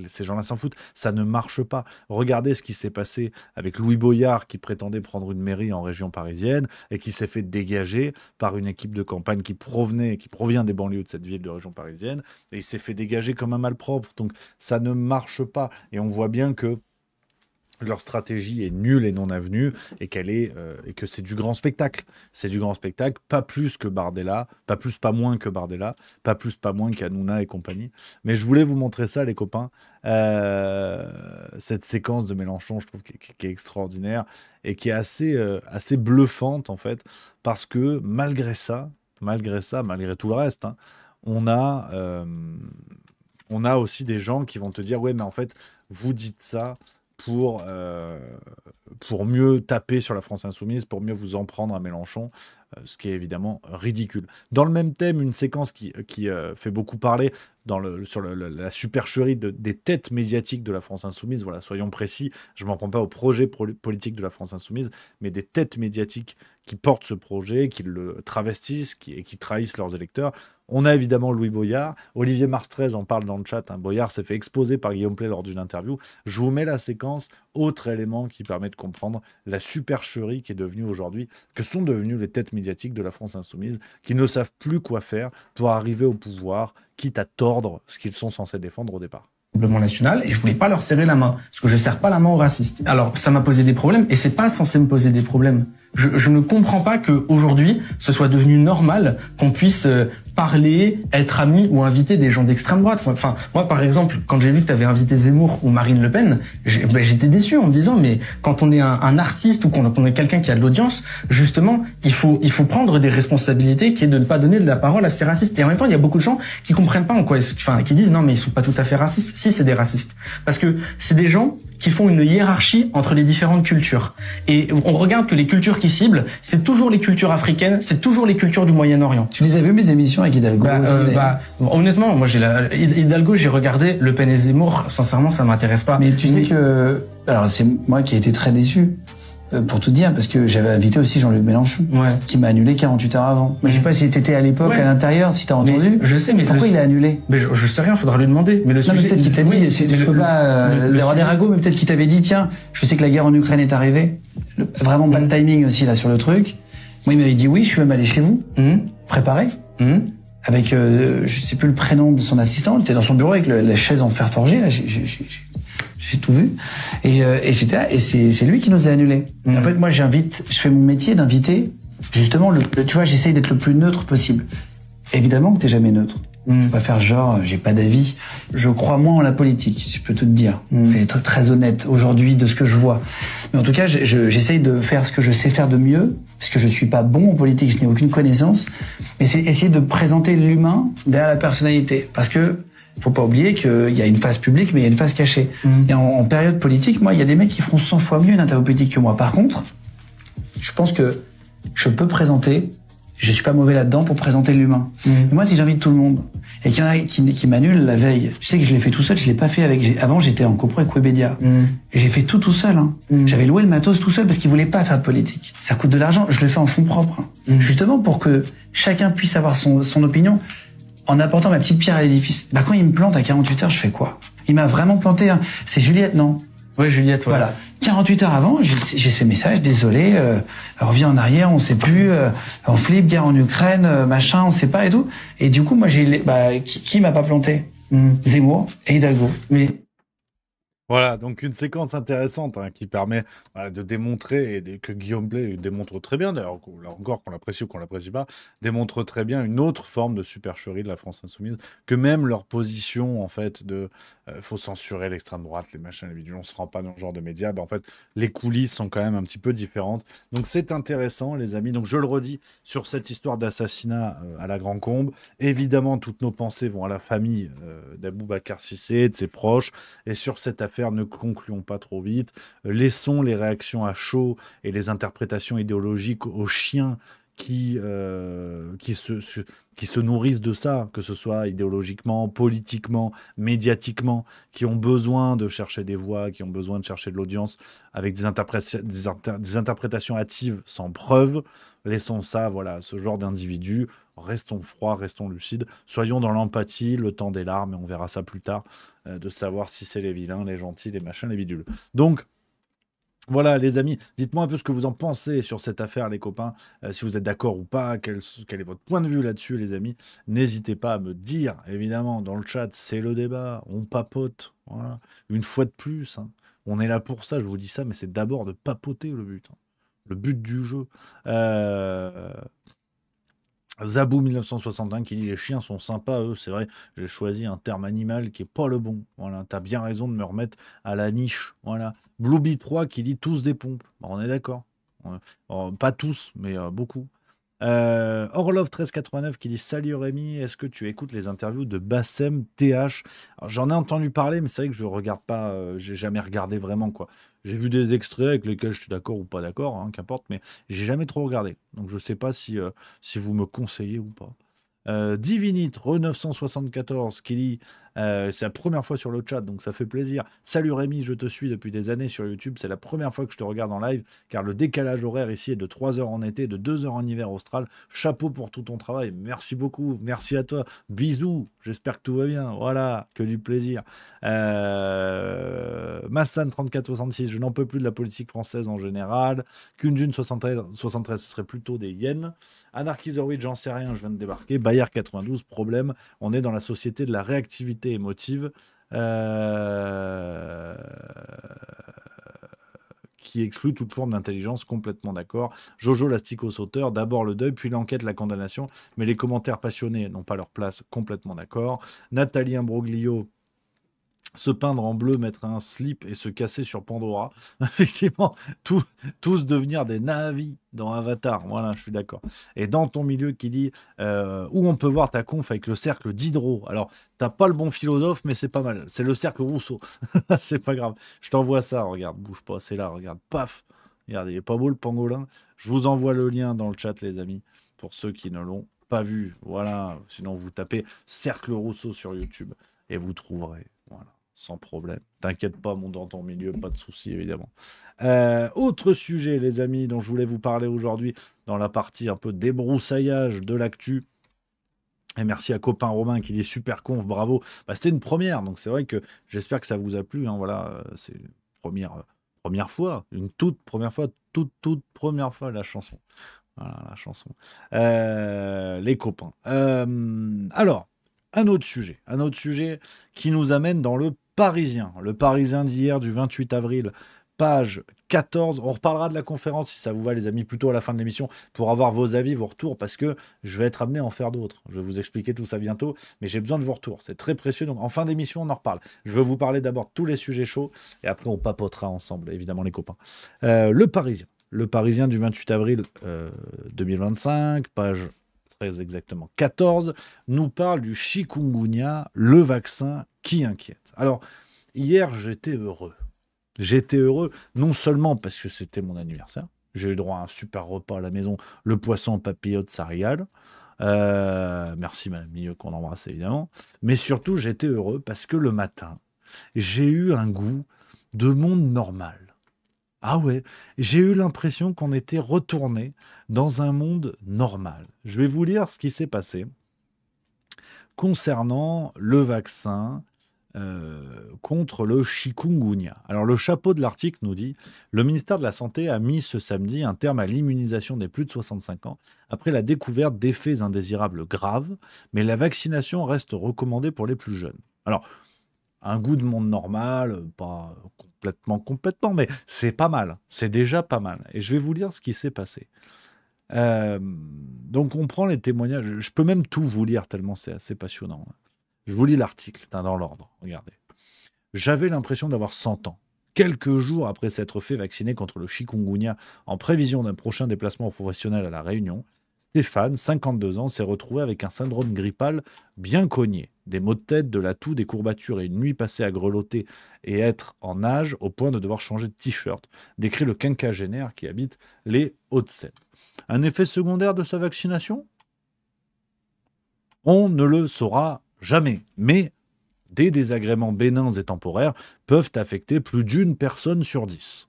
Ces gens-là s'en foutent, ça ne marche pas. Regardez ce qui s'est passé avec Louis Boyard qui prétendait prendre une mairie en région parisienne et qui s'est fait dégager par une équipe de campagne qui provient des banlieues de cette ville de région parisienne, et il s'est fait dégager comme un malpropre. Donc ça ne marche pas, et on voit bien que leur stratégie est nulle et non avenue, et que c'est du grand spectacle. C'est du grand spectacle, pas plus que Bardella, pas plus, pas moins que Bardella, pas plus, pas moins qu'Hanouna et compagnie. Mais je voulais vous montrer ça, les copains. Cette séquence de Mélenchon, je trouve, qui est extraordinaire et qui est assez bluffante, en fait, parce que malgré tout le reste, hein, on a aussi des gens qui vont te dire « Ouais, mais en fait, vous dites ça pour mieux taper sur la France insoumise, pour mieux vous en prendre à Mélenchon », ce qui est évidemment ridicule. Dans le même thème, une séquence qui fait beaucoup parler sur la supercherie des têtes médiatiques de la France insoumise. Voilà, soyons précis, je ne m'en prends pas au projet politique de la France insoumise, mais des têtes médiatiques qui portent ce projet, qui le travestissent et qui trahissent leurs électeurs. On a évidemment Louis Boyard. Olivier Marstrez en parle dans le chat. Hein. Boyard s'est fait exposer par Guillaume Play lors d'une interview. Je vous mets la séquence, autre élément qui permet de comprendre la supercherie qui est devenue aujourd'hui, que sont devenues les têtes médiatiques de la France insoumise, qui ne savent plus quoi faire pour arriver au pouvoir, quitte à tordre ce qu'ils sont censés défendre au départ. National, et je voulais pas leur serrer la main, parce que je serre pas la main aux racistes. Alors, ça m'a posé des problèmes, et c'est pas censé me poser des problèmes. Je ne comprends pas que aujourd'hui ce soit devenu normal qu'on puisse parler, être ami ou inviter des gens d'extrême droite. Enfin, moi, par exemple, quand j'ai vu que tu avais invité Zemmour ou Marine Le Pen, j'étais déçu en me disant, mais quand on est un artiste ou qu'on est quelqu'un qui a de l'audience, justement, il faut prendre des responsabilités, qui est de ne pas donner de la parole à ces racistes. Et en même temps, il y a beaucoup de gens qui comprennent pas qui disent non, mais ils sont pas tout à fait racistes. Si, c'est des racistes. Parce que c'est des gens qui font une hiérarchie entre les différentes cultures. Et on regarde que les cultures qui ciblent, c'est toujours les cultures africaines, c'est toujours les cultures du Moyen-Orient. Tu les as vu mes émissions avec Hidalgo? Honnêtement, moi Hidalgo, j'ai regardé. Le Pen et Zemmour, sincèrement, ça m'intéresse pas. Mais tu sais que, alors c'est moi qui ai été très déçu. Pour tout dire, parce que j'avais invité aussi Jean-Luc Mélenchon, qui m'a annulé 48 heures avant. Moi, je sais pas si t'étais à l'époque à l'intérieur, si t'as entendu. Je sais, mais pourquoi il a annulé? Mais je sais rien, faudra lui demander. Mais peut-être qu'il t'a dit, je peux pas avoir des ragots, mais peut-être qu'il t'avait dit, tiens, je sais que la guerre en Ukraine est arrivée. Vraiment bad timing aussi là sur le truc. Moi, il m'avait dit oui, je suis même allé chez vous, préparé, avec je sais plus le prénom de son assistant. Il était dans son bureau avec la chaise en fer forgé. Là, j'ai tout vu, et c'est lui qui nous a annulés. En fait, moi, je fais mon métier d'inviter, justement, tu vois, j'essaye d'être le plus neutre possible. Évidemment que t'es jamais neutre. Je vais pas faire genre, j'ai pas d'avis. Je crois moins en la politique, si je peux tout te dire. Et être très honnête aujourd'hui de ce que je vois. Mais en tout cas, j'essaye de faire ce que je sais faire de mieux, parce que je suis pas bon en politique, je n'ai aucune connaissance. Mais c'est essayer de présenter l'humain derrière la personnalité, parce que faut pas oublier qu'il y a une phase publique, mais il y a une phase cachée. Et en période politique, moi, il y a des mecs qui feront 100 fois mieux une interview politique que moi. Par contre, je pense que je peux présenter, je suis pas mauvais là-dedans pour présenter l'humain. Moi, si j'invite tout le monde, et qu'il y en a qui m'annulent la veille, tu sais que je l'ai fait tout seul, je l'ai pas fait avant, j'étais en copro avec Webedia. Et j'ai fait tout seul, hein. J'avais loué le matos tout seul parce qu'ils voulaient pas faire de politique. Ça coûte de l'argent, je le fais en fonds propres. Justement pour que chacun puisse avoir son opinion, en apportant ma petite pierre à l'édifice. Quand il me plante à 48 heures, je fais quoi? Il m'a vraiment planté, hein. C'est Juliette, non? Oui, Juliette, Voilà. 48 heures avant, j'ai ces messages, désolé, reviens en arrière, on sait plus, on flippe, guerre en Ukraine, machin, on sait pas et tout. Et du coup, moi, qui m'a pas planté? Zemmour et Hidalgo. Mais Voilà, donc une séquence intéressante qui permet de démontrer, que Guillaume Play démontre très bien, d'ailleurs, là encore, qu'on l'apprécie ou qu'on l'apprécie pas, démontre très bien une autre forme de supercherie de la France insoumise, que même leur position, en fait, de faut censurer l'extrême droite, les machins, les bidules, on se rend pas dans ce genre de médias, en fait, les coulisses sont quand même un petit peu différentes. Donc c'est intéressant, les amis. Donc je le redis, sur cette histoire d'assassinat à la Grand Combe, évidemment, toutes nos pensées vont à la famille d'Aboubacar Cissé, de ses proches, et sur cette affaire, ne concluons pas trop vite. Laissons les réactions à chaud et les interprétations idéologiques aux chiens qui se nourrissent de ça, que ce soit idéologiquement, politiquement, médiatiquement, qui ont besoin de chercher des voix, qui ont besoin de chercher de l'audience avec des interprétations hâtives sans preuve. Laissons ça, voilà, ce genre d'individus. Restons froids, restons lucides. Soyons dans l'empathie, le temps des larmes, et on verra ça plus tard, de savoir si c'est les vilains, les gentils, les machins, les bidules. Donc, voilà, les amis, dites-moi un peu ce que vous en pensez sur cette affaire, les copains. Si vous êtes d'accord ou pas, quel est votre point de vue là-dessus, les amis. N'hésitez pas à me dire, évidemment, dans le chat, c'est le débat, on papote. Voilà. Une fois de plus, on est là pour ça, je vous dis ça, mais c'est d'abord de papoter le but. Le but du jeu. Zabou 1961 qui dit les chiens sont sympas, eux, c'est vrai, j'ai choisi un terme animal qui est pas le bon. Voilà, t'as bien raison de me remettre à la niche. Voilà. Blueby 3 qui dit tous des pompes. Bon, on est d'accord. Pas tous, mais beaucoup. Orlov 1389 qui dit salut Rémi, est-ce que tu écoutes les interviews de Bassem TH? J'en ai entendu parler, mais c'est vrai que je regarde pas, j'ai jamais regardé vraiment quoi. J'ai vu des extraits avec lesquels je suis d'accord ou pas d'accord, qu'importe, mais j'ai jamais trop regardé. Donc je sais pas si vous me conseillez ou pas. Divinite Re974 qui dit c'est la première fois sur le chat, donc ça fait plaisir. Salut Rémi, je te suis depuis des années sur YouTube. C'est la première fois que je te regarde en live, car le décalage horaire ici est de 3 heures en été, de 2 heures en hiver austral. Chapeau pour tout ton travail. Merci beaucoup. Merci à toi. Bisous. J'espère que tout va bien. Voilà, que du plaisir. Massan 3466, je n'en peux plus de la politique française en général. Kunjun 73, ce serait plutôt des yens. Anarchisorwid, j'en sais rien, je viens de débarquer. Bayard 92, problème, on est dans la société de la réactivité émotive qui exclut toute forme d'intelligence, complètement d'accord. Jojo l'astico-sauteur, d'abord le deuil, puis l'enquête, la condamnation, mais les commentaires passionnés n'ont pas leur place, complètement d'accord. Nathalie Imbroglio, se peindre en bleu, mettre un slip et se casser sur Pandora. Effectivement, tous devenir des Na'vi dans Avatar. Voilà, je suis d'accord. Et dans ton milieu qui dit où on peut voir ta conf avec le cercle Diderot. Alors, t'as pas le bon philosophe, mais c'est pas mal. C'est le cercle Rousseau. C'est pas grave. Je t'envoie ça. Regarde, bouge pas. C'est là. Regarde, paf. Regarde, il est pas beau le pangolin. Je vous envoie le lien dans le chat, les amis, pour ceux qui ne l'ont pas vu. Voilà. Sinon, vous tapez cercle Rousseau sur YouTube et vous trouverez. Voilà. Sans problème. T'inquiète pas, mon dans ton milieu, pas de souci, évidemment. Autre sujet, les amis, dont je voulais vous parler aujourd'hui, dans la partie un peu débroussaillage de l'actu. Et merci à copain Romain qui dit super conf, bravo. C'était une première, donc c'est vrai que j'espère que ça vous a plu. Voilà, c'est une première fois, une toute première fois, toute première fois la chanson. Voilà, la chanson. Les copains. Alors, un autre sujet qui nous amène dans le Parisien d'hier du 28 avril, page 14. On reparlera de la conférence si ça vous va, les amis, plutôt à la fin de l'émission pour avoir vos avis, vos retours, parce que je vais être amené à en faire d'autres. Je vais vous expliquer tout ça bientôt, mais j'ai besoin de vos retours. C'est très précieux, donc en fin d'émission, on en reparle. Je vais vous parler d'abord de tous les sujets chauds et après on papotera ensemble, évidemment, les copains. Le Parisien du 28 avril 2025, page très exactement 14, nous parle du chikungunya, le vaccin qui inquiète. Alors, hier, j'étais heureux. J'étais heureux, non seulement parce que c'était mon anniversaire, j'ai eu droit à un super repas à la maison, le poisson papillote, ça régale. Merci Madame Milieu qu'on embrasse évidemment. Mais surtout, j'étais heureux parce que le matin, j'ai eu un goût de monde normal. Ah ouais, j'ai eu l'impression qu'on était retourné dans un monde normal. Je vais vous lire ce qui s'est passé concernant le vaccin contre le chikungunya. Alors le chapeau de l'article nous dit « Le ministère de la Santé a mis ce samedi un terme à l'immunisation des plus de 65 ans après la découverte d'effets indésirables graves, mais la vaccination reste recommandée pour les plus jeunes. » Alors, un goût de monde normal, pas complètement, mais c'est pas mal. C'est déjà pas mal. Et je vais vous lire ce qui s'est passé. Donc on prend les témoignages. Je peux même tout vous lire tellement c'est assez passionnant. Je vous lis l'article, dans l'ordre. Regardez. J'avais l'impression d'avoir 100 ans. Quelques jours après s'être fait vacciner contre le chikungunya en prévision d'un prochain déplacement professionnel à La Réunion, Stéphane, 52 ans, s'est retrouvé avec un syndrome grippal bien cogné. Des maux de tête, de la toux, des courbatures et une nuit passée à grelotter et être en nage au point de devoir changer de t-shirt, décrit le quinquagénaire qui habite les Hauts-de-Seine. Un effet secondaire de sa vaccination ? On ne le saura jamais, mais des désagréments bénins et temporaires peuvent affecter plus d'une personne sur 10.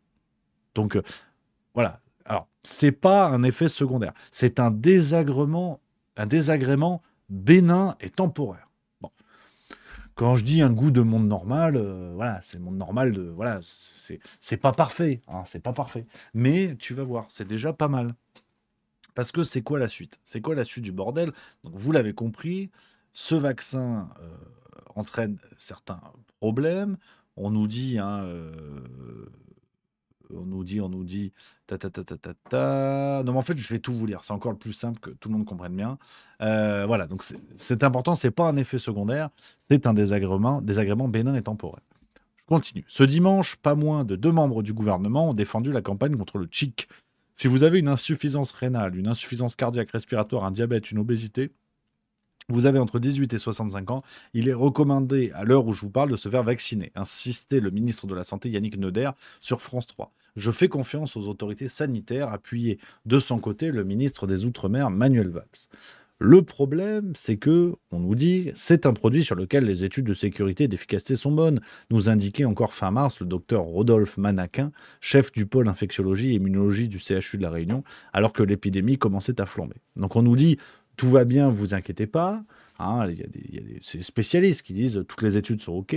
Donc, voilà. Alors, c'est pas un effet secondaire, c'est un désagrément bénin et temporaire. Bon. Quand je dis un goût de monde normal, voilà, c'est le monde normal de, voilà, c'est pas parfait, hein, c'est pas parfait. Mais tu vas voir, c'est déjà pas mal. Parce que c'est quoi la suite ? C'est quoi la suite du bordel ? Donc, vous l'avez compris, ce vaccin entraîne certains problèmes. On nous dit, on nous dit, Non, mais en fait, je vais tout vous lire. C'est encore le plus simple que tout le monde comprenne bien. Voilà, donc c'est important. C'est pas un effet secondaire, c'est un désagrément bénin et temporaire. Je continue. Ce dimanche, pas moins de 2 membres du gouvernement ont défendu la campagne contre le chick. Si vous avez une insuffisance rénale, une insuffisance cardiaque respiratoire, un diabète, une obésité, vous avez entre 18 et 65 ans, il est recommandé, à l'heure où je vous parle, de se faire vacciner, insistait le ministre de la Santé Yannick Neuder sur France 3. Je fais confiance aux autorités sanitaires, appuyé de son côté le ministre des Outre-mer Manuel Valls. Le problème, c'est que, on nous dit, c'est un produit sur lequel les études de sécurité et d'efficacité sont bonnes, nous indiquait encore fin mars le docteur Rodolphe Manaquin, chef du pôle infectiologie et immunologie du CHU de La Réunion, alors que l'épidémie commençait à flamber. Donc on nous dit, tout va bien, vous inquiétez pas. Hein, il y a des spécialistes qui disent toutes les études sont OK.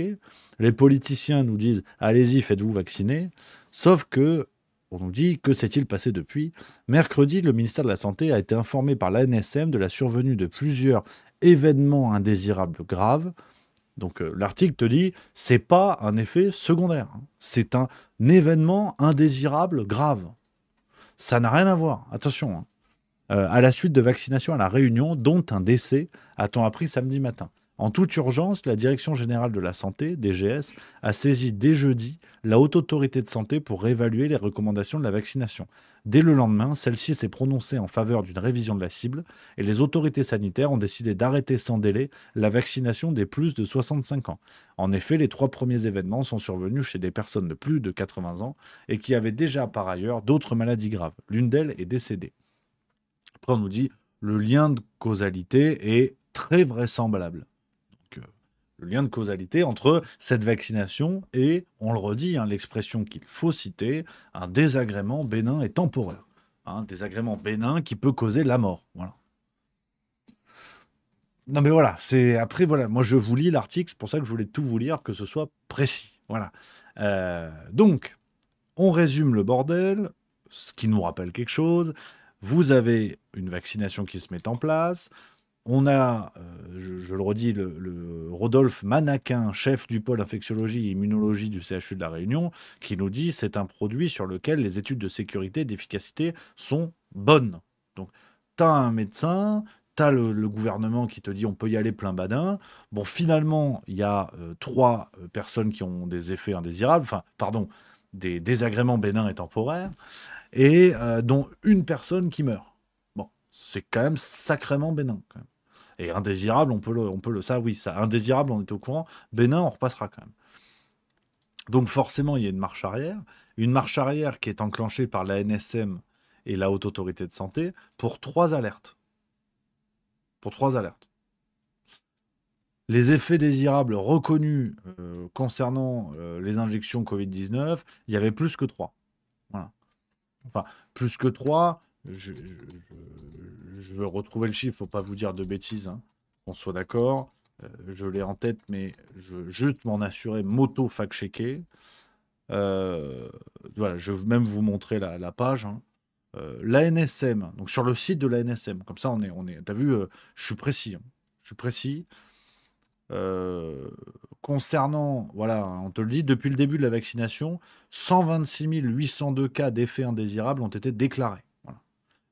Les politiciens nous disent allez-y, faites-vous vacciner. Sauf que, on nous dit que s'est-il passé depuis ? Mercredi, le ministère de la Santé a été informé par l'ANSM de la survenue de plusieurs événements indésirables graves. Donc l'article te dit c'est pas un effet secondaire, hein. C'est un événement indésirable grave. Ça n'a rien à voir. Attention. Hein. À la suite de vaccinations à La Réunion, dont un décès, a-t-on appris samedi matin. En toute urgence, la Direction générale de la santé, DGS, a saisi dès jeudi la Haute Autorité de Santé pour réévaluer les recommandations de la vaccination. Dès le lendemain, celle-ci s'est prononcée en faveur d'une révision de la cible et les autorités sanitaires ont décidé d'arrêter sans délai la vaccination des plus de 65 ans. En effet, les 3 premiers événements sont survenus chez des personnes de plus de 80 ans et qui avaient déjà par ailleurs d'autres maladies graves. L'une d'elles est décédée. Après, on nous dit le lien de causalité est très vraisemblable. Donc, le lien de causalité entre cette vaccination et, on le redit, hein, l'expression qu'il faut citer, un désagrément bénin et temporaire. Un désagrément bénin qui peut causer la mort. Voilà. Non mais voilà, c'est après voilà, moi je vous lis l'article, c'est pour ça que je voulais tout vous lire, que ce soit précis. Voilà. Donc, on résume le bordel, ce qui nous rappelle quelque chose. Vous avez une vaccination qui se met en place. On a, je le redis, le Rodolphe Manaquin, chef du pôle infectiologie et immunologie du CHU de La Réunion, qui nous dit que c'est un produit sur lequel les études de sécurité et d'efficacité sont bonnes. Donc, tu as un médecin, tu as le gouvernement qui te dit on peut y aller plein badin. Bon, finalement, il y a 3 personnes qui ont des effets indésirables, des désagréments bénins et temporaires, et dont une personne qui meurt. Bon, c'est quand même sacrément bénin, quand même. Et indésirable, indésirable, on est au courant. Bénin, on repassera quand même. Donc forcément, il y a une marche arrière qui est enclenchée par la NSM et la Haute Autorité de Santé pour 3 alertes. Les effets désirables reconnus concernant les injections Covid-19, il y avait plus que 3. Voilà. Enfin, plus que 3, je vais retrouver le chiffre, faut pas vous dire de bêtises, hein, qu'on soit d'accord. je l'ai en tête, mais je juste m'en assurer, moto fact-checker. Voilà, je vais même vous montrer la page. Hein. L'ANSM, donc sur le site de l'ANSM, comme ça t'as vu, je suis précis. Hein. Je suis précis. Concernant, voilà, on te le dit, depuis le début de la vaccination, 126 802 cas d'effets indésirables ont été déclarés. Voilà.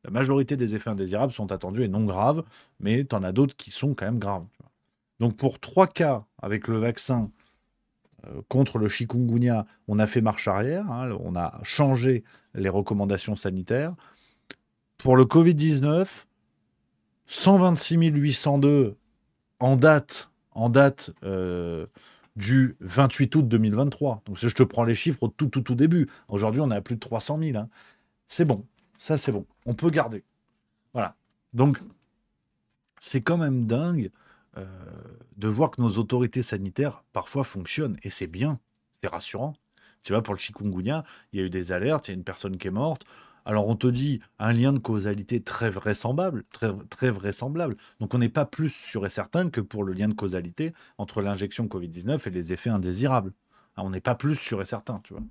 La majorité des effets indésirables sont attendus et non graves, mais tu en as d'autres qui sont quand même graves. Tu vois. Donc pour 3 cas avec le vaccin contre le chikungunya, on a fait marche arrière, hein, on a changé les recommandations sanitaires. Pour le Covid-19, 126 802 en date du 28 août 2023. Donc si je te prends les chiffres au tout début, aujourd'hui on est à plus de 300 000. Hein. C'est bon, ça c'est bon, on peut garder. Voilà. Donc c'est quand même dingue de voir que nos autorités sanitaires parfois fonctionnent, et c'est bien, c'est rassurant. Tu vois, pour le chikungunya, il y a eu des alertes, il y a une personne qui est morte. Alors on te dit un lien de causalité très vraisemblable, très vraisemblable. Donc on n'est pas plus sûr et certain que pour le lien de causalité entre l'injection Covid-19 et les effets indésirables. On n'est pas plus sûr et certain, tu vois.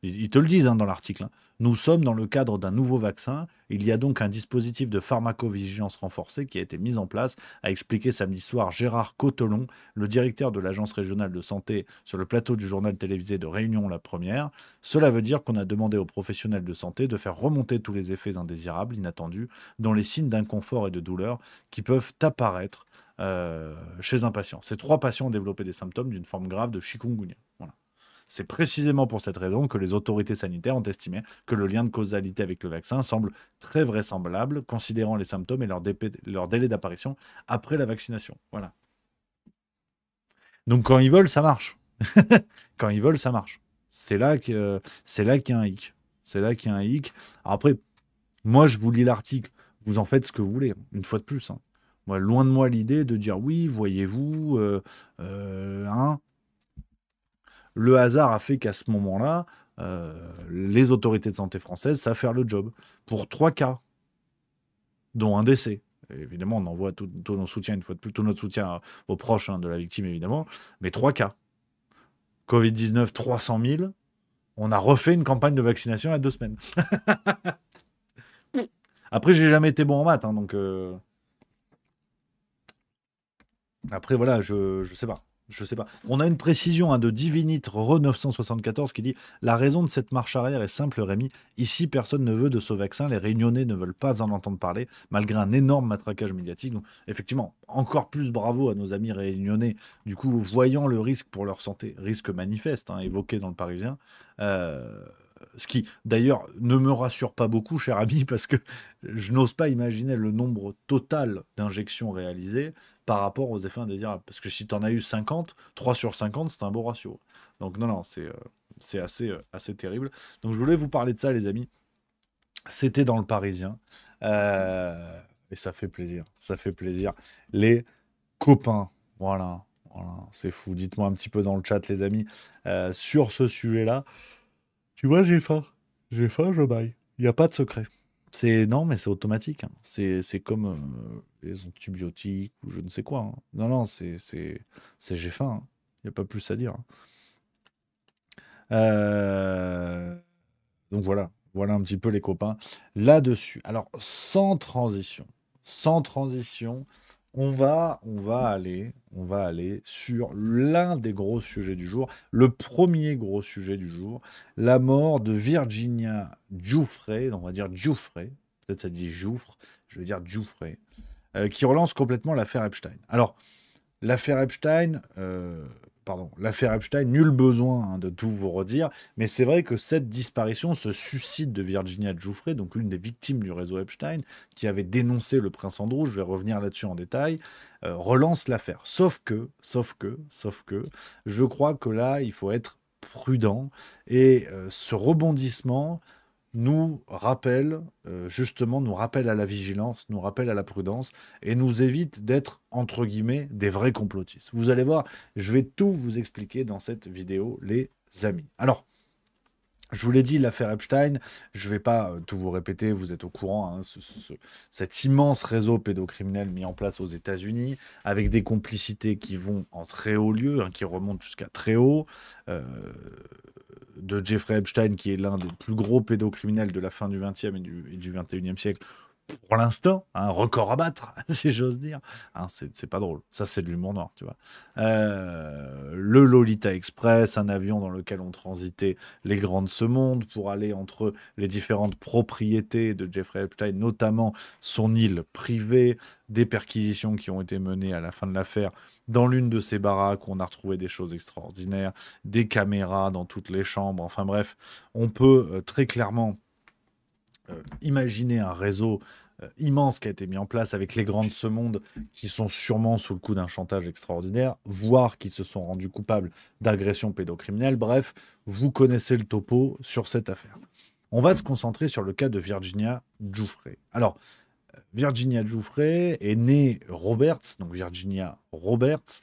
Ils te le disent hein, dans l'article. Hein. Nous sommes dans le cadre d'un nouveau vaccin. Il y a donc un dispositif de pharmacovigilance renforcée qui a été mis en place, a expliqué samedi soir Gérard Cottelon, le directeur de l'Agence régionale de santé, sur le plateau du journal télévisé de Réunion la première. Cela veut dire qu'on a demandé aux professionnels de santé de faire remonter tous les effets indésirables, inattendus, dont les signes d'inconfort et de douleur qui peuvent apparaître chez un patient. Ces 3 patients ont développé des symptômes d'une forme grave de chikungunya. Voilà. C'est précisément pour cette raison que les autorités sanitaires ont estimé que le lien de causalité avec le vaccin semble très vraisemblable, considérant les symptômes et leur délai d'apparition après la vaccination. Voilà. Donc quand ils veulent, ça marche. Quand ils veulent, ça marche. C'est là qu'il y a un hic. C'est là qu'il y a un hic. Alors après, moi, je vous lis l'article. Vous en faites ce que vous voulez, une fois de plus. Hein. Moi, loin de moi l'idée de dire oui, voyez-vous, hein. Le hasard a fait qu'à ce moment-là, les autorités de santé françaises savent faire le job. Pour 3 cas, dont un décès. Et évidemment, on envoie tout notre soutien, une fois de plus, tout notre soutien aux proches hein, de la victime, évidemment. Mais 3 cas. Covid-19, 300 000. On a refait une campagne de vaccination il y a 2 semaines. Après, j'ai jamais été bon en maths. Hein, donc, après, voilà, je sais pas. Je sais pas. On a une précision hein, de Divinit Re 974 qui dit « La raison de cette marche arrière est simple, Rémi. Ici, personne ne veut de ce vaccin. Les Réunionnais ne veulent pas en entendre parler, malgré un énorme matraquage médiatique. » Donc, effectivement, encore plus bravo à nos amis réunionnais, du coup, voyant le risque pour leur santé, risque manifeste, hein, évoqué dans le Parisien. Ce qui, d'ailleurs, ne me rassure pas beaucoup, cher ami, parce que je n'ose pas imaginer le nombre total d'injections réalisées par rapport aux effets indésirables. Parce que si tu en as eu 50, 3 sur 50, c'est un beau ratio. Donc non, c'est assez terrible. Donc je voulais vous parler de ça, les amis. C'était dans le Parisien. Et ça fait plaisir. Ça fait plaisir. Les copains, voilà c'est fou. Dites-moi un petit peu dans le chat, les amis, sur ce sujet-là. Tu vois, j'ai faim, je baille. Il n'y a pas de secret. Non, mais c'est automatique. Hein. C'est comme les antibiotiques ou je ne sais quoi. Hein. Non, c'est j'ai faim. Il n'y a pas plus à dire. Hein. Donc voilà un petit peu les copains là-dessus. Alors, sans transition, on va aller sur l'un des gros sujets du jour, le premier gros sujet du jour, la mort de Virginia Giuffre, on va dire Giuffre, peut-être ça dit Jouffre, je vais dire Giuffre, qui relance complètement l'affaire Epstein. Alors, l'affaire Epstein, nul besoin hein, de tout vous redire, mais c'est vrai que cette disparition, ce suicide de Virginia Giuffre, donc l'une des victimes du réseau Epstein, qui avait dénoncé le prince Andrew, je vais revenir là-dessus en détail, relance l'affaire. Sauf que, je crois que là, il faut être prudent, et ce rebondissement nous rappelle à la vigilance, nous rappelle à la prudence et nous évite d'être, entre guillemets, des vrais complotistes. Vous allez voir, je vais tout vous expliquer dans cette vidéo, les amis. Alors, Je vous l'ai dit, l'affaire Epstein, je ne vais pas tout vous répéter, vous êtes au courant, hein, cet immense réseau pédocriminel mis en place aux États-Unis, avec des complicités qui vont en très haut lieu, hein, qui remontent jusqu'à très haut, de Jeffrey Epstein, qui est l'un des plus gros pédocriminels de la fin du XXe et du XXIe siècle, pour l'instant, un record à battre, si j'ose dire. Hein, c'est pas drôle. Ça, c'est de l'humour noir, tu vois. Le Lolita Express, un avion dans lequel on transitait les grands de ce monde pour aller entre les différentes propriétés de Jeffrey Epstein, notamment son île privée, des perquisitions qui ont été menées à la fin de l'affaire dans l'une de ces baraques où on a retrouvé des choses extraordinaires, des caméras dans toutes les chambres. Enfin bref, on peut très clairement imaginer un réseau immense qui a été mis en place avec les grands de ce monde qui sont sûrement sous le coup d'un chantage extraordinaire, voire qui se sont rendus coupables d'agressions pédocriminelles. Bref, vous connaissez le topo sur cette affaire. On va se concentrer sur le cas de Virginia Giuffre. Alors, Virginia Giuffre est née Roberts, donc Virginia Roberts,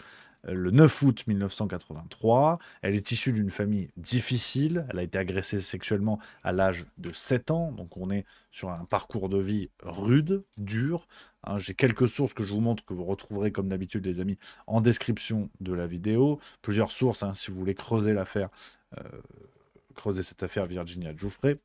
le 9 août 1983. Elle est issue d'une famille difficile. Elle a été agressée sexuellement à l'âge de 7 ans. Donc on est sur un parcours de vie rude, dur. Hein, j'ai quelques sources que je vous montre, que vous retrouverez comme d'habitude, les amis, en description de la vidéo. Plusieurs sources, hein, si vous voulez creuser l'affaire, creuser cette affaire Virginia Giuffre.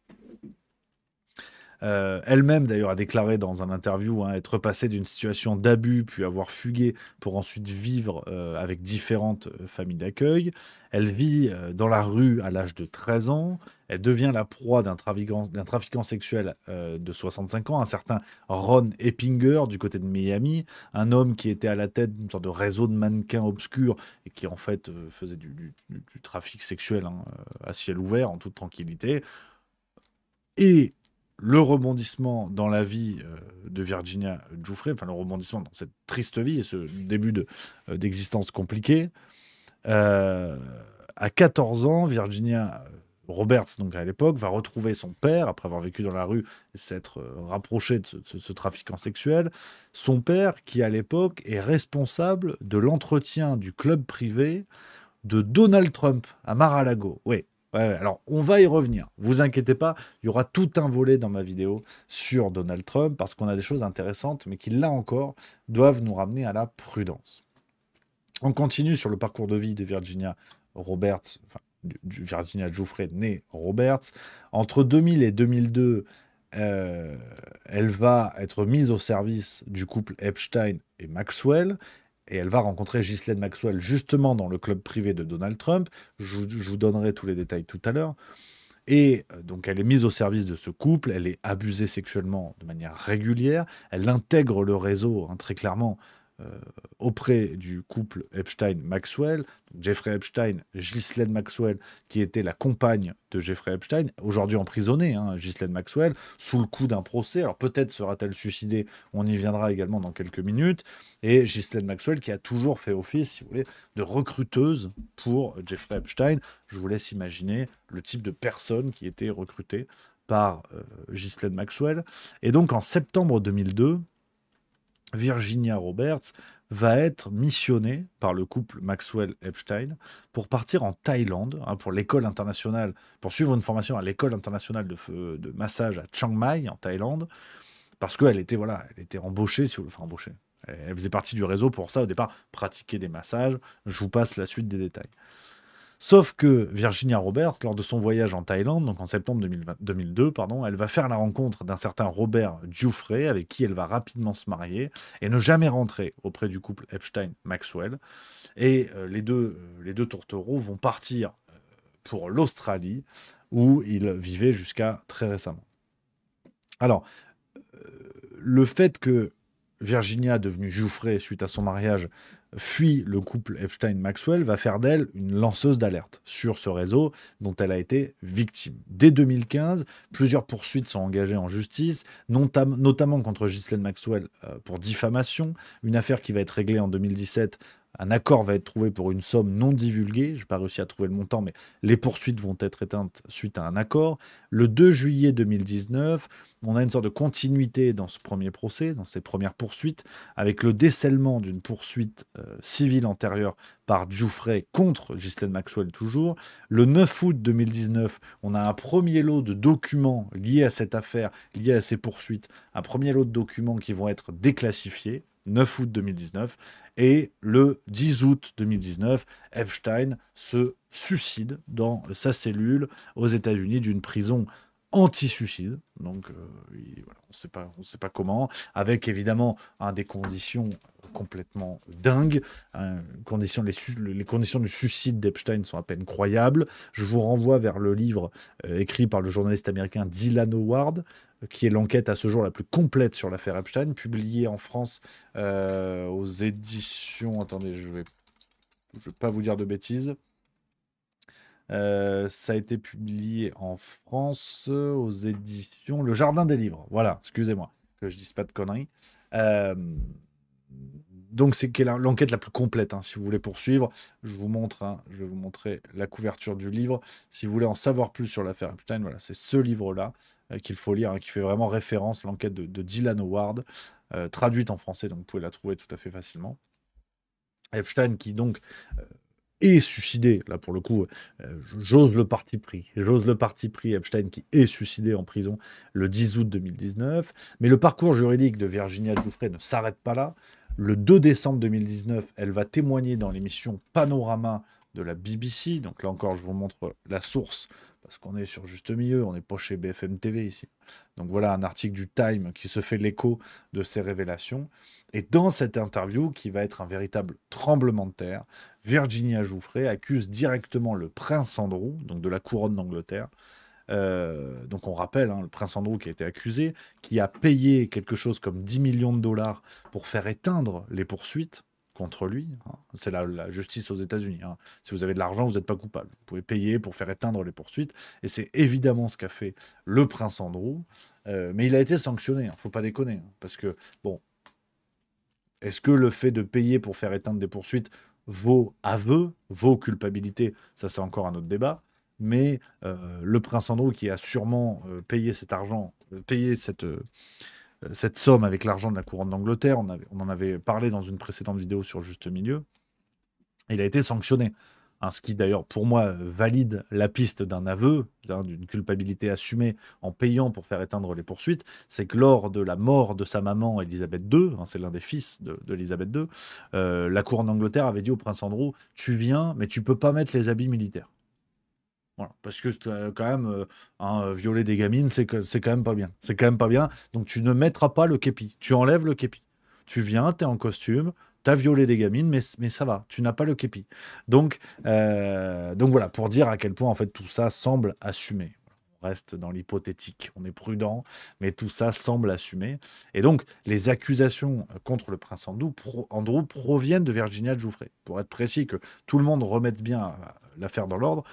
Elle-même, d'ailleurs, a déclaré dans un interview être passée d'une situation d'abus, puis avoir fugué pour ensuite vivre avec différentes familles d'accueil. Elle vit dans la rue à l'âge de 13 ans. Elle devient la proie d'un trafiquant sexuel de 65 ans, un certain Ron Eppinger du côté de Miami, un homme qui était à la tête d'une sorte de réseau de mannequins obscurs et qui en fait faisait du trafic sexuel à ciel ouvert, en toute tranquillité. Et le rebondissement dans la vie de Virginia Giuffre, enfin le rebondissement dans cette triste vie et ce début d'existence compliquée. À 14 ans, Virginia Roberts, donc à l'époque, va retrouver son père, après avoir vécu dans la rue et s'être rapproché de ce trafiquant sexuel. Son père, qui à l'époque est responsable de l'entretien du club privé de Donald Trump à Mar-a-Lago. Oui. Ouais, alors on va y revenir, vous inquiétez pas, il y aura tout un volet dans ma vidéo sur Donald Trump parce qu'on a des choses intéressantes mais qui là encore doivent nous ramener à la prudence. On continue sur le parcours de vie de Virginia Roberts, enfin Virginia Giuffre née Roberts. Entre 2000 et 2002, elle va être mise au service du couple Epstein et Maxwell. Et elle va rencontrer Ghislaine Maxwell justement dans le club privé de Donald Trump. Je vous donnerai tous les détails tout à l'heure. Et donc elle est mise au service de ce couple, elle est abusée sexuellement de manière régulière, elle intègre le réseau très clairement auprès du couple Epstein-Maxwell. Jeffrey Epstein, Ghislaine Maxwell, qui était la compagne de Jeffrey Epstein, aujourd'hui emprisonnée, Ghislaine Maxwell, sous le coup d'un procès. Alors peut-être sera-t-elle suicidée, on y viendra également dans quelques minutes. Et Ghislaine Maxwell, qui a toujours fait office, si vous voulez, de recruteuse pour Jeffrey Epstein. Je vous laisse imaginer le type de personne qui était recrutée par Ghislaine Maxwell. Et donc en septembre 2002, Virginia Roberts va être missionnée par le couple Maxwell-Epstein pour partir en Thaïlande, pour l'école internationale, pour suivre une formation à l'école internationale de massage à Chiang Mai, en Thaïlande, parce qu'elle était, elle était embauchée, embauchée. Elle faisait partie du réseau pour ça, au départ, pratiquer des massages. Je vous passe la suite des détails. Sauf que Virginia Roberts, lors de son voyage en Thaïlande, donc en septembre 2002, elle va faire la rencontre d'un certain Robert Giuffre, avec qui elle va rapidement se marier, et ne jamais rentrer auprès du couple Epstein-Maxwell. Et les deux tourtereaux vont partir pour l'Australie, où ils vivaient jusqu'à très récemment. Alors, le fait que Virginia, devenue Giuffre suite à son mariage, fuit le couple Epstein-Maxwell, va faire d'elle une lanceuse d'alerte sur ce réseau dont elle a été victime. Dès 2015, plusieurs poursuites sont engagées en justice, notamment contre Ghislaine Maxwell pour diffamation, une affaire qui va être réglée en 2017 Un accord va être trouvé pour une somme non divulguée. Je n'ai pas réussi à trouver le montant, mais les poursuites vont être éteintes suite à un accord. Le 2 juillet 2019, on a une sorte de continuité dans ce premier procès, dans ces premières poursuites, avec le décèlement d'une poursuite civile antérieure par Giuffre contre Ghislaine Maxwell toujours. Le 9 août 2019, on a un premier lot de documents liés à cette affaire, liés à ces poursuites, un premier lot de documents qui vont être déclassifiés. 9 août 2019, et le 10 août 2019, Epstein se suicide dans sa cellule aux États-Unis d'une prison anti-suicide. Donc, voilà, on ne sait pas comment, avec évidemment des conditions complètement dingues. Les conditions du suicide d'Epstein sont à peine croyables. Je vous renvoie vers le livre écrit par le journaliste américain Dylan Howard, qui est l'enquête à ce jour la plus complète sur l'affaire Epstein, publiée en France aux éditions... Attendez, je vais pas vous dire de bêtises. Ça a été publié en France aux éditions Le Jardin des Livres. Voilà, excusez-moi, que je dise pas de conneries. Donc c'est l'enquête la plus complète. Si vous voulez poursuivre, je vous montre. Je vais vous montrer la couverture du livre. Si vous voulez en savoir plus sur l'affaire Epstein, voilà, c'est ce livre-là qu'il faut lire, qui fait vraiment référence, l'enquête de Dylan Howard, traduite en français, donc vous pouvez la trouver tout à fait facilement. Epstein qui donc est suicidé, là pour le coup, j'ose le parti pris, Epstein qui est suicidé en prison le 10 août 2019, mais le parcours juridique de Virginia Giuffre ne s'arrête pas là. Le 2 décembre 2019, elle va témoigner dans l'émission Panorama de la BBC, donc là encore je vous montre la source, parce qu'on est sur Juste Milieu, on n'est pas chez BFM TV ici. Donc voilà un article du Time qui se fait l'écho de ces révélations. Et dans cette interview, qui va être un véritable tremblement de terre, Virginia Giuffre accuse directement le prince Andrew, donc de la couronne d'Angleterre. Donc on rappelle, le prince Andrew qui a été accusé, qui a payé quelque chose comme 10 millions de dollars pour faire éteindre les poursuites contre lui. C'est la justice aux États-Unis. Si vous avez de l'argent, vous n'êtes pas coupable. Vous pouvez payer pour faire éteindre les poursuites. Et c'est évidemment ce qu'a fait le prince Andrew. Mais il a été sanctionné, faut pas déconner. Parce que, bon, est-ce que le fait de payer pour faire éteindre des poursuites vaut aveu, vaut culpabilité? Ça, c'est encore un autre débat. Mais le prince Andrew, qui a sûrement payé cet argent, payé cette somme avec l'argent de la couronne d'Angleterre, on en avait parlé dans une précédente vidéo sur Juste Milieu, il a été sanctionné. Ce qui d'ailleurs pour moi valide la piste d'un aveu, d'une culpabilité assumée en payant pour faire éteindre les poursuites. C'est que lors de la mort de sa maman Elisabeth II, c'est l'un des fils d'Elisabeth II, la couronne d'Angleterre avait dit au prince Andrew, tu viens mais tu peux pas mettre les habits militaires. Voilà, parce que quand même, violer des gamines, c'est quand même pas bien. C'est quand même pas bien. Donc tu ne mettras pas le képi. Tu enlèves le képi. Tu viens, tu es en costume, tu as violé des gamines, mais ça va. Tu n'as pas le képi. Donc voilà, pour dire à quel point en fait tout ça semble assumé. On reste dans l'hypothétique. On est prudent, mais tout ça semble assumé. Et donc les accusations contre le prince Andrew proviennent de Virginia Giuffre. Pour être précis, que tout le monde remette bien l'affaire dans l'ordre.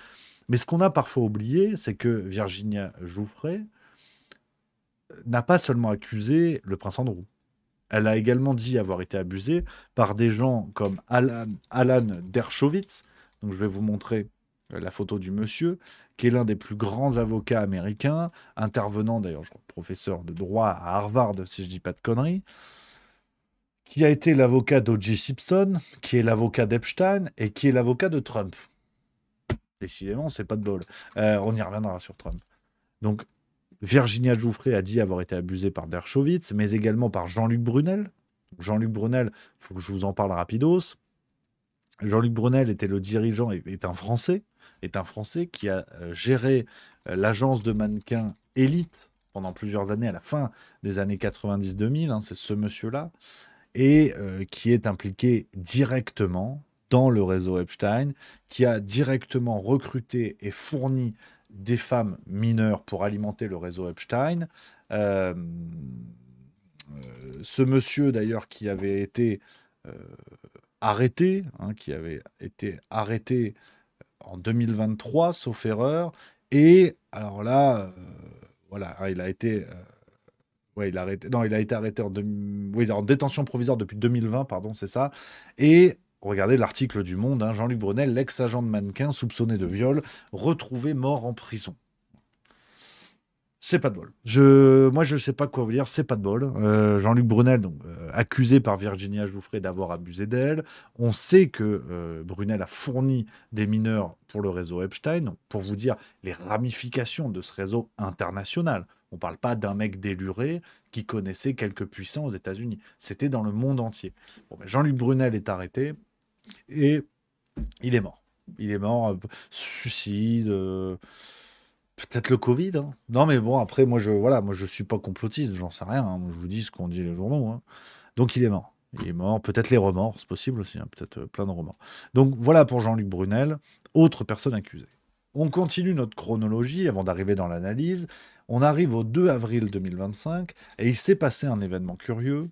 Mais ce qu'on a parfois oublié, c'est que Virginia Giuffre n'a pas seulement accusé le prince Andrew. Elle a également dit avoir été abusée par des gens comme Alan Dershowitz. Donc je vais vous montrer la photo du monsieur, qui est l'un des plus grands avocats américains, intervenant d'ailleurs, je crois, professeur de droit à Harvard, si je ne dis pas de conneries, qui a été l'avocat d'O.J. Simpson, qui est l'avocat d'Epstein et qui est l'avocat de Trump. Décidément, c'est pas de bol. On y reviendra sur Trump. Donc, Virginia Giuffre a dit avoir été abusée par Dershowitz, mais également par Jean-Luc Brunel. Jean-Luc Brunel, il faut que je vous en parle rapidos. Jean-Luc Brunel était le dirigeant, est un Français qui a géré l'agence de mannequins Elite pendant plusieurs années, à la fin des années 90-2000, c'est ce monsieur-là, et qui est impliqué directement dans le réseau Epstein, qui a directement recruté et fourni des femmes mineures pour alimenter le réseau Epstein. Ce monsieur, d'ailleurs, qui avait été arrêté, en 2023, sauf erreur, et alors là, voilà, il a été... il a été arrêté en détention provisoire depuis 2020, pardon, c'est ça. Et regardez l'article du Monde, hein, Jean-Luc Brunel, l'ex-agent de mannequin soupçonné de viol, retrouvé mort en prison. C'est pas de bol. Moi, je sais pas quoi vous dire, c'est pas de bol. Jean-Luc Brunel, donc, accusé par Virginia Giuffre d'avoir abusé d'elle. On sait que Brunel a fourni des mineurs pour le réseau Epstein. Donc, pour vous dire les ramifications de ce réseau international. On ne parle pas d'un mec déluré qui connaissait quelques puissants aux États-Unis. C'était dans le monde entier. Bon, ben, Jean-Luc Brunel est arrêté et il est mort. Il est mort, suicide... Peut-être le Covid. Hein. Non, mais bon, après, moi, je suis pas complotiste, j'en sais rien. Hein. Je vous dis ce qu'ont dit les journaux. Hein. Donc, il est mort. Il est mort. Peut-être les remords, c'est possible aussi. Hein. Peut-être plein de remords. Donc, voilà pour Jean-Luc Brunel, autre personne accusée. On continue notre chronologie avant d'arriver dans l'analyse. On arrive au 2 avril 2025 et il s'est passé un événement curieux.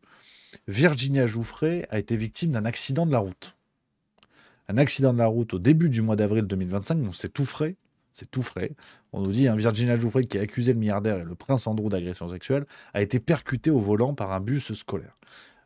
Virginia Giuffre a été victime d'un accident de la route. Un accident de la route au début du mois d'avril 2025, donc c'est tout frais. C'est tout frais. On nous dit, Virginia Giuffre, qui a accusé le milliardaire et le prince Andrew d'agression sexuelle, a été percutée au volant par un bus scolaire.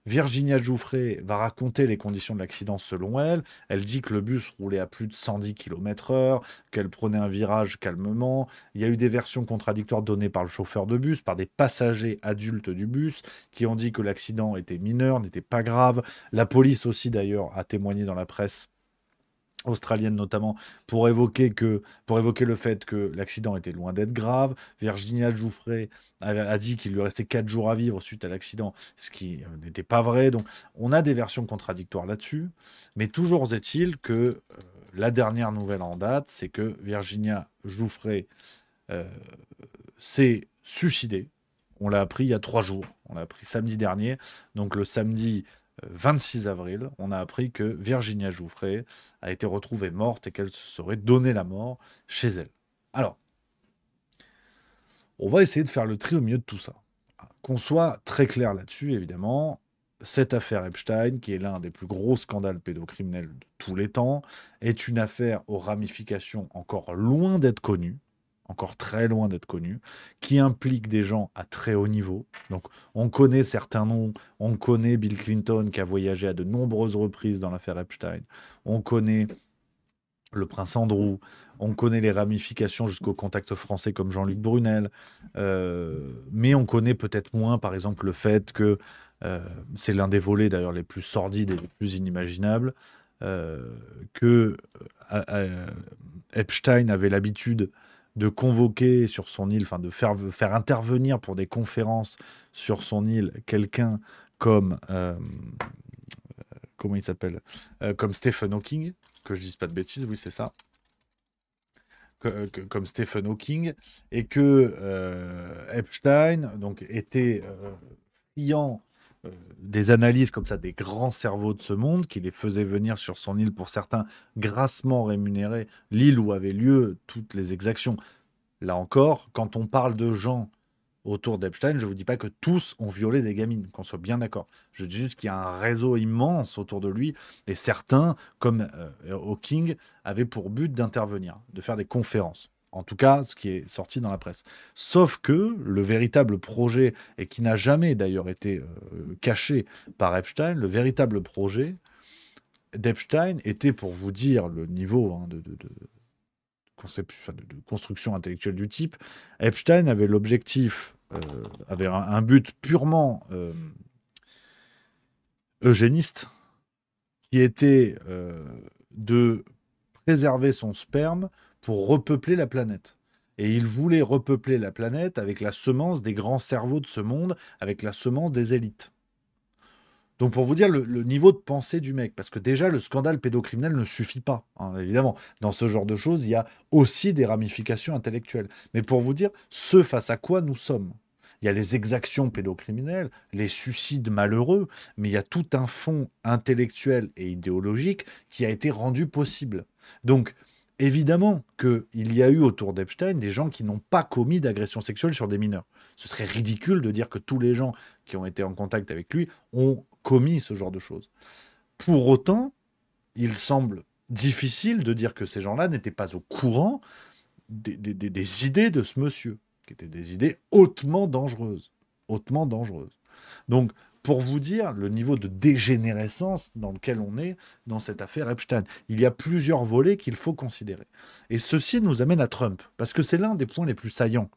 Virginia Giuffre va raconter les conditions de l'accident selon elle. Elle dit que le bus roulait à plus de 110 km/h, qu'elle prenait un virage calmement. Il y a eu des versions contradictoires données par le chauffeur de bus, par des passagers adultes du bus, qui ont dit que l'accident était mineur, n'était pas grave. La police aussi, d'ailleurs, a témoigné dans la presse australienne notamment, pour évoquer le fait que l'accident était loin d'être grave. Virginia Giuffre a dit qu'il lui restait 4 jours à vivre suite à l'accident, ce qui n'était pas vrai. Donc, on a des versions contradictoires là-dessus. Mais toujours est-il que la dernière nouvelle en date, c'est que Virginia Giuffre s'est suicidée. On l'a appris il y a 3 jours. On l'a appris samedi dernier. Donc, le samedi 26 avril, on a appris que Virginia Giuffre a été retrouvée morte et qu'elle se serait donné la mort chez elle. Alors, on va essayer de faire le tri au milieu de tout ça. Qu'on soit très clair là-dessus, évidemment, cette affaire Epstein, qui est l'un des plus gros scandales pédocriminels de tous les temps, est une affaire aux ramifications encore loin d'être connues, encore très loin d'être connu, qui implique des gens à très haut niveau. Donc, on connaît certains noms, on connaît Bill Clinton qui a voyagé à de nombreuses reprises dans l'affaire Epstein, on connaît le prince Andrew, on connaît les ramifications jusqu'au contact français comme Jean-Luc Brunel, mais on connaît peut-être moins, par exemple, le fait que c'est l'un des volets d'ailleurs les plus sordides et les plus inimaginables, que Epstein avait l'habitude de convoquer sur son île, enfin de faire intervenir pour des conférences sur son île quelqu'un comme comment il s'appelle, comme Stephen Hawking, que je dise pas de bêtises, oui c'est ça, comme Stephen Hawking, et que Epstein donc était friand des analyses comme ça des grands cerveaux de ce monde, qui les faisait venir sur son île, pour certains grassement rémunérés, l'île où avaient lieu toutes les exactions. Là encore, quand on parle de gens autour d'Epstein, je ne vous dis pas que tous ont violé des gamines, qu'on soit bien d'accord. Je dis juste qu'il y a un réseau immense autour de lui, et certains, comme Hawking, avaient pour but d'intervenir, de faire des conférences. En tout cas, ce qui est sorti dans la presse. Sauf que le véritable projet, et qui n'a jamais d'ailleurs été caché par Epstein, le véritable projet d'Epstein était, pour vous dire le niveau de construction intellectuelle du type, Epstein avait l'objectif, avait un but purement eugéniste, qui était de préserver son sperme pour repeupler la planète. Et il voulait repeupler la planète avec la semence des grands cerveaux de ce monde, avec la semence des élites. Donc pour vous dire le niveau de pensée du mec, parce que déjà le scandale pédocriminel ne suffit pas, hein, évidemment. Dans ce genre de choses, il y a aussi des ramifications intellectuelles. Mais pour vous dire ce face à quoi nous sommes. Il y a les exactions pédocriminelles, les suicides malheureux, mais il y a tout un fond intellectuel et idéologique qui a été rendu possible. Donc, évidemment qu'il y a eu autour d'Epstein des gens qui n'ont pas commis d'agression sexuelle sur des mineurs. Ce serait ridicule de dire que tous les gens qui ont été en contact avec lui ont commis ce genre de choses. Pour autant, il semble difficile de dire que ces gens-là n'étaient pas au courant des idées de ce monsieur, qui étaient des idées hautement dangereuses. Hautement dangereuses. Donc, Pour vous dire le niveau de dégénérescence dans lequel on est dans cette affaire Epstein. Il y a plusieurs volets qu'il faut considérer. Et ceci nous amène à Trump, parce que c'est l'un des points les plus saillants.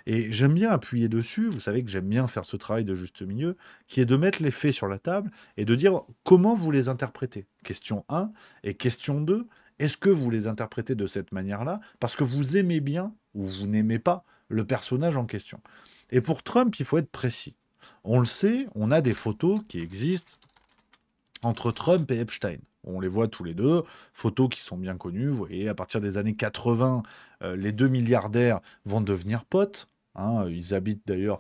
Et j'aime bien appuyer dessus, vous savez que j'aime bien faire ce travail de juste milieu, qui est de mettre les faits sur la table et de dire comment vous les interprétez. Question 1 et question 2, est-ce que vous les interprétez de cette manière-là parce que vous aimez bien ou vous n'aimez pas le personnage en question? Et pour Trump, il faut être précis. On le sait, on a des photos qui existent entre Trump et Epstein. On les voit tous les deux, photos qui sont bien connues. Vous voyez, à partir des années 80, les deux milliardaires vont devenir potes. Hein, ils habitent d'ailleurs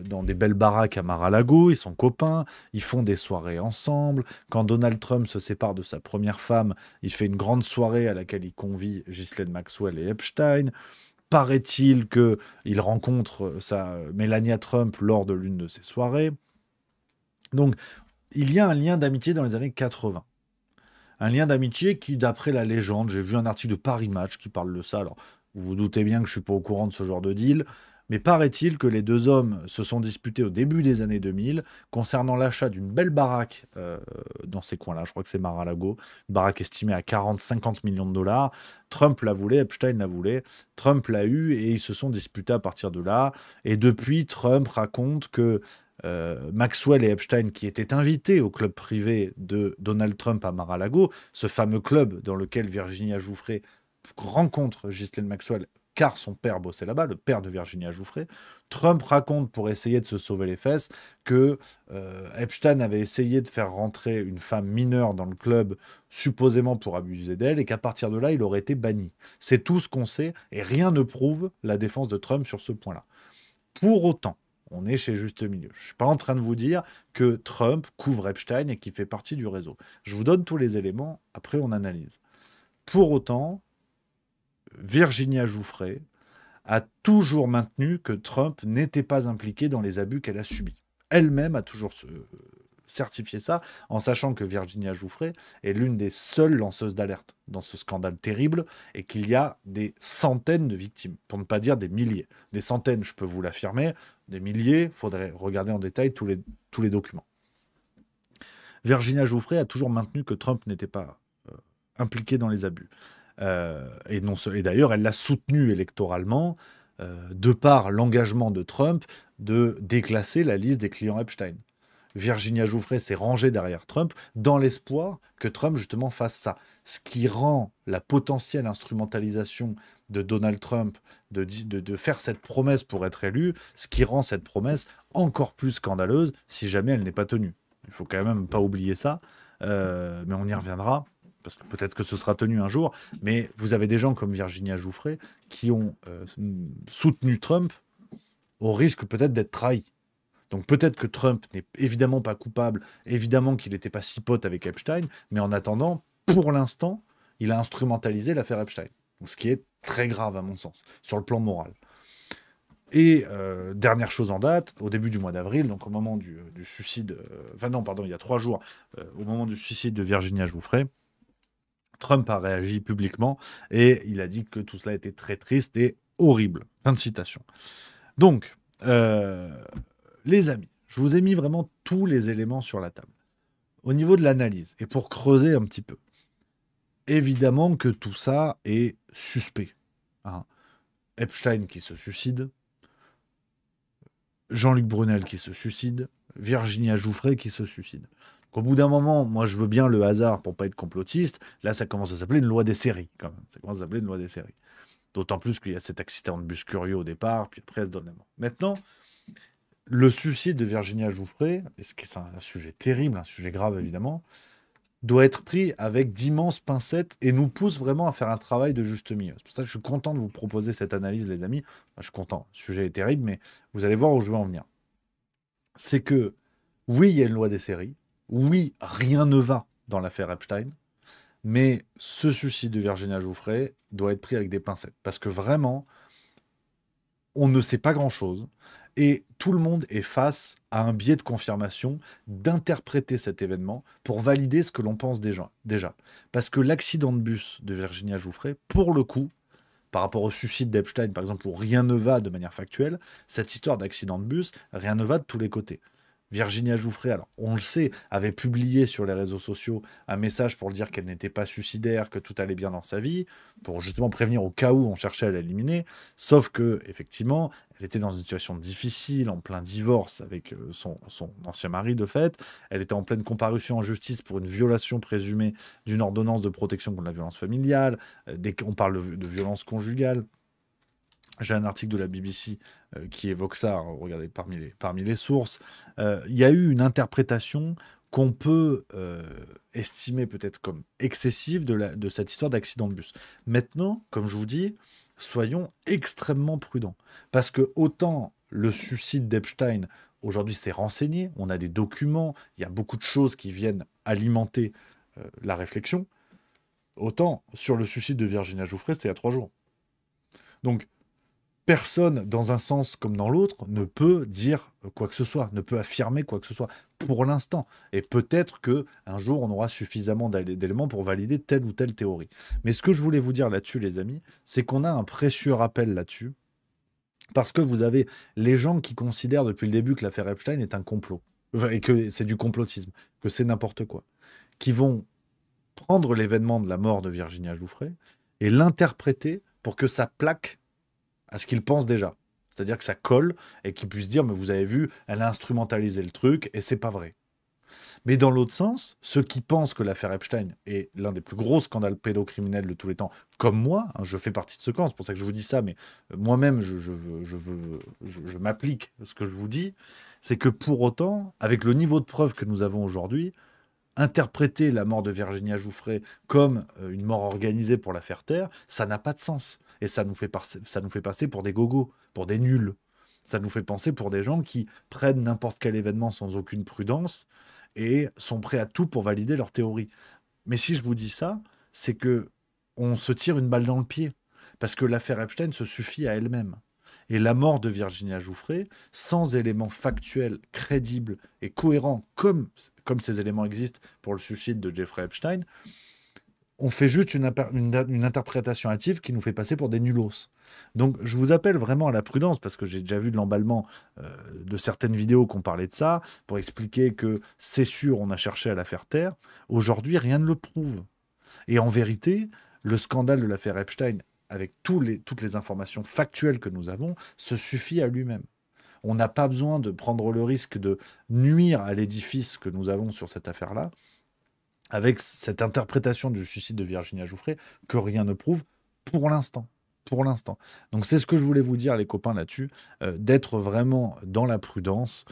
dans des belles baraques à Mar-a-Lago, ils sont copains, ils font des soirées ensemble. Quand Donald Trump se sépare de sa première femme, il fait une grande soirée à laquelle il convie Ghislaine Maxwell et Epstein. Paraît-il qu'il rencontre sa Melania Trump lors de l'une de ces soirées. Donc, il y a un lien d'amitié dans les années 80. Un lien d'amitié qui, d'après la légende, j'ai vu un article de Paris Match qui parle de ça. Alors, vous vous doutez bien que je ne suis pas au courant de ce genre de deal. Mais paraît-il que les deux hommes se sont disputés au début des années 2000 concernant l'achat d'une belle baraque dans ces coins-là. Je crois que c'est Mar-a-Lago. Une baraque estimée à 40-50 millions de dollars. Trump la voulait, Epstein la voulait. Trump l'a eu et ils se sont disputés à partir de là. Et depuis, Trump raconte que Maxwell et Epstein, qui étaient invités au club privé de Donald Trump à Mar-a-Lago, ce fameux club dans lequel Virginia Giuffre rencontre Ghislaine Maxwell, car son père bossait là-bas, le père de Virginia Giuffre. Trump raconte, pour essayer de se sauver les fesses, que Epstein avait essayé de faire rentrer une femme mineure dans le club, supposément pour abuser d'elle, et qu'à partir de là, il aurait été banni. C'est tout ce qu'on sait, et rien ne prouve la défense de Trump sur ce point-là. Pour autant, on est chez Juste Milieu. Je ne suis pas en train de vous dire que Trump couvre Epstein et qu'il fait partie du réseau. Je vous donne tous les éléments, après on analyse. Pour autant, Virginia Giuffre a toujours maintenu que Trump n'était pas impliqué dans les abus qu'elle a subis. Elle-même a toujours certifié ça, en sachant que Virginia Giuffre est l'une des seules lanceuses d'alerte dans ce scandale terrible et qu'il y a des centaines de victimes, pour ne pas dire des milliers. Des centaines, je peux vous l'affirmer, des milliers, il faudrait regarder en détail tous les documents. Virginia Giuffre a toujours maintenu que Trump n'était pas impliqué dans les abus. Et d'ailleurs, elle l'a soutenu électoralement de par l'engagement de Trump de déclasser la liste des clients Epstein. Virginia Giuffre s'est rangée derrière Trump dans l'espoir que Trump justement fasse ça. Ce qui rend la potentielle instrumentalisation de Donald Trump de faire cette promesse pour être élu, ce qui rend cette promesse encore plus scandaleuse si jamais elle n'est pas tenue. Il faut quand même pas oublier ça, mais on y reviendra. Parce que peut-être que ce sera tenu un jour, mais vous avez des gens comme Virginia Giuffre qui ont soutenu Trump au risque peut-être d'être trahis. Donc peut-être que Trump n'est évidemment pas coupable, évidemment qu'il n'était pas si pote avec Epstein, mais en attendant, pour l'instant, il a instrumentalisé l'affaire Epstein. Donc, ce qui est très grave à mon sens, sur le plan moral. Et dernière chose en date, au début du mois d'avril, donc au moment du suicide, il y a 3 jours, au moment du suicide de Virginia Giuffre, Trump a réagi publiquement et il a dit que tout cela était très triste et horrible. Fin de citation. Donc, les amis, je vous ai mis vraiment tous les éléments sur la table. Au niveau de l'analyse, et pour creuser un petit peu, évidemment que tout ça est suspect. Hein. Epstein qui se suicide, Jean-Luc Brunel qui se suicide, Virginia Giuffre qui se suicide. Au bout d'un moment, moi je veux bien le hasard pour pas être complotiste, là ça commence à s'appeler une loi des séries quand même. Ça commence à s'appeler une loi des séries. D'autant plus qu'il y a cet accident de bus curieux au départ, puis après elle se donne la mort. Maintenant, le suicide de Virginia Giuffre, ce qui est un sujet terrible, un sujet grave évidemment, doit être pris avec d'immenses pincettes et nous pousse vraiment à faire un travail de juste milieu. C'est pour ça que je suis content de vous proposer cette analyse, les amis. Enfin, je suis content, le sujet est terrible, mais vous allez voir où je vais en venir. C'est que, oui, il y a une loi des séries, oui, rien ne va dans l'affaire Epstein, mais ce suicide de Virginia Giuffre doit être pris avec des pincettes. Parce que vraiment, on ne sait pas grand-chose et tout le monde est face à un biais de confirmation d'interpréter cet événement pour valider ce que l'on pense déjà. Parce que l'accident de bus de Virginia Giuffre, pour le coup, par rapport au suicide d'Epstein, par exemple, où rien ne va de manière factuelle, cette histoire d'accident de bus, rien ne va de tous les côtés. Virginia Giuffret, alors on le sait, avait publié sur les réseaux sociaux un message pour dire qu'elle n'était pas suicidaire, que tout allait bien dans sa vie, pour justement prévenir au cas où on cherchait à l'éliminer. Sauf que, effectivement, elle était dans une situation difficile, en plein divorce avec son ancien mari de fait. Elle était en pleine comparution en justice pour une violation présumée d'une ordonnance de protection contre la violence familiale. Dès qu'on parle de violence conjugale, j'ai un article de la BBC qui évoque ça, hein, regardez, parmi les sources. Il y a eu une interprétation qu'on peut estimer peut-être comme excessive de cette histoire d'accident de bus. Maintenant, comme je vous dis, soyons extrêmement prudents. Parce que autant le suicide d'Epstein, aujourd'hui, c'est renseigné, on a des documents, il y a beaucoup de choses qui viennent alimenter la réflexion, autant sur le suicide de Virginia Giuffret, c'était il y a 3 jours. Donc, personne, dans un sens comme dans l'autre, ne peut dire quoi que ce soit, ne peut affirmer quoi que ce soit pour l'instant. Et peut-être qu'un jour, on aura suffisamment d'éléments pour valider telle ou telle théorie. Mais ce que je voulais vous dire là-dessus, les amis, c'est qu'on a un précieux rappel là-dessus, parce que vous avez les gens qui considèrent depuis le début que l'affaire Epstein est un complot, et que c'est du complotisme, que c'est n'importe quoi, qui vont prendre l'événement de la mort de Virginia Giuffret et l'interpréter pour que ça plaque à ce qu'ils pensent déjà. C'est-à-dire que ça colle et qu'ils puissent dire « mais vous avez vu, elle a instrumentalisé le truc et c'est pas vrai ». Mais dans l'autre sens, ceux qui pensent que l'affaire Epstein est l'un des plus gros scandales pédocriminels de tous les temps, comme moi, hein, je fais partie de ce camp, c'est pour ça que je vous dis ça, mais moi-même, je m'applique ce que je vous dis, c'est que pour autant, avec le niveau de preuve que nous avons aujourd'hui, interpréter la mort de Virginia Giuffret comme une mort organisée pour l'affaire Terre, ça n'a pas de sens. Et ça nous fait passer pour des gogos, pour des nuls. Ça nous fait penser pour des gens qui prennent n'importe quel événement sans aucune prudence et sont prêts à tout pour valider leur théorie. Mais si je vous dis ça, c'est que on se tire une balle dans le pied. Parce que l'affaire Epstein se suffit à elle-même. Et la mort de Virginia Giuffret, sans éléments factuels, crédibles et cohérents, comme ces éléments existent pour le suicide de Jeffrey Epstein, on fait juste une interprétation hâtive qui nous fait passer pour des nulos. Donc je vous appelle vraiment à la prudence, parce que j'ai déjà vu de l'emballement de certaines vidéos qui ont parlé de ça, pour expliquer que c'est sûr, on a cherché à la faire taire. Aujourd'hui, rien ne le prouve. Et en vérité, le scandale de l'affaire Epstein, avec toutes les informations factuelles que nous avons, se suffit à lui-même. On n'a pas besoin de prendre le risque de nuire à l'édifice que nous avons sur cette affaire-là, avec cette interprétation du suicide de Virginia Giuffret, que rien ne prouve pour l'instant. Pour l'instant. Donc c'est ce que je voulais vous dire, les copains, là-dessus, d'être vraiment dans la prudence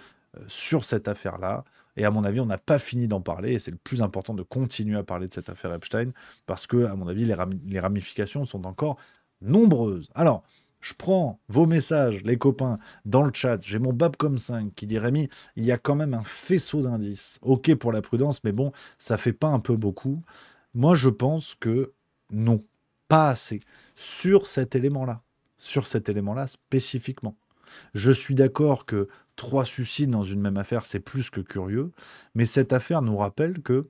sur cette affaire-là. Et à mon avis, on n'a pas fini d'en parler, et c'est le plus important de continuer à parler de cette affaire Epstein, parce que, à mon avis, les ramifications sont encore nombreuses. Alors, je prends vos messages, les copains, dans le chat. J'ai mon Babcom5 qui dit « Rémi, il y a quand même un faisceau d'indices. Ok pour la prudence, mais bon, ça fait pas un peu beaucoup ?» Moi, je pense que non, pas assez. Sur cet élément-là spécifiquement. Je suis d'accord que 3 suicides dans une même affaire, c'est plus que curieux, mais cette affaire nous rappelle que,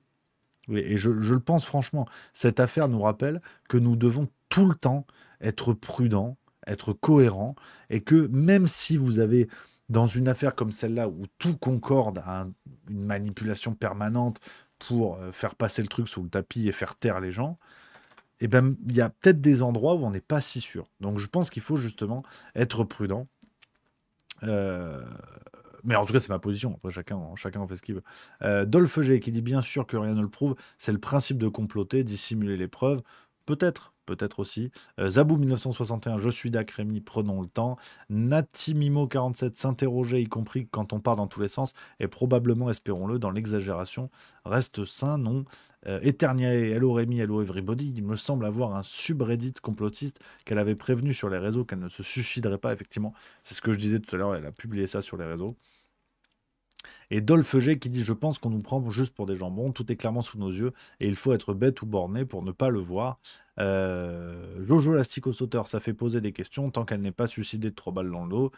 et je le pense franchement, cette affaire nous rappelle que nous devons tout le temps être prudents, être cohérents, et que même si vous avez, dans une affaire comme celle-là, où tout concorde à une manipulation permanente pour faire passer le truc sous le tapis et faire taire les gens, eh ben, il y a peut-être des endroits où on n'est pas si sûr. Donc je pense qu'il faut justement être prudent. Mais en tout cas, c'est ma position. Après, chacun en fait ce qu'il veut. Dolph G qui dit bien sûr que rien ne le prouve. C'est le principe de comploter, dissimuler les preuves. Peut-être aussi. Zabou 1961, je suis d'Acrémy, prenons le temps. Natimimo 47, s'interroger, y compris quand on part dans tous les sens, et probablement, espérons-le, dans l'exagération. Reste sain, non. Eternia, hello Rémi, hello everybody. Il me semble avoir un subreddit complotiste qu'elle avait prévenu sur les réseaux qu'elle ne se suiciderait pas, effectivement. C'est ce que je disais tout à l'heure, elle a publié ça sur les réseaux. Et Dolph G qui dit « Je pense qu'on nous prend juste pour des jambons, tout est clairement sous nos yeux, et il faut être bête ou borné pour ne pas le voir. Jojo l'astico-sauteur, ça fait poser des questions, tant qu'elle n'est pas suicidée de 3 balles dans le dos. »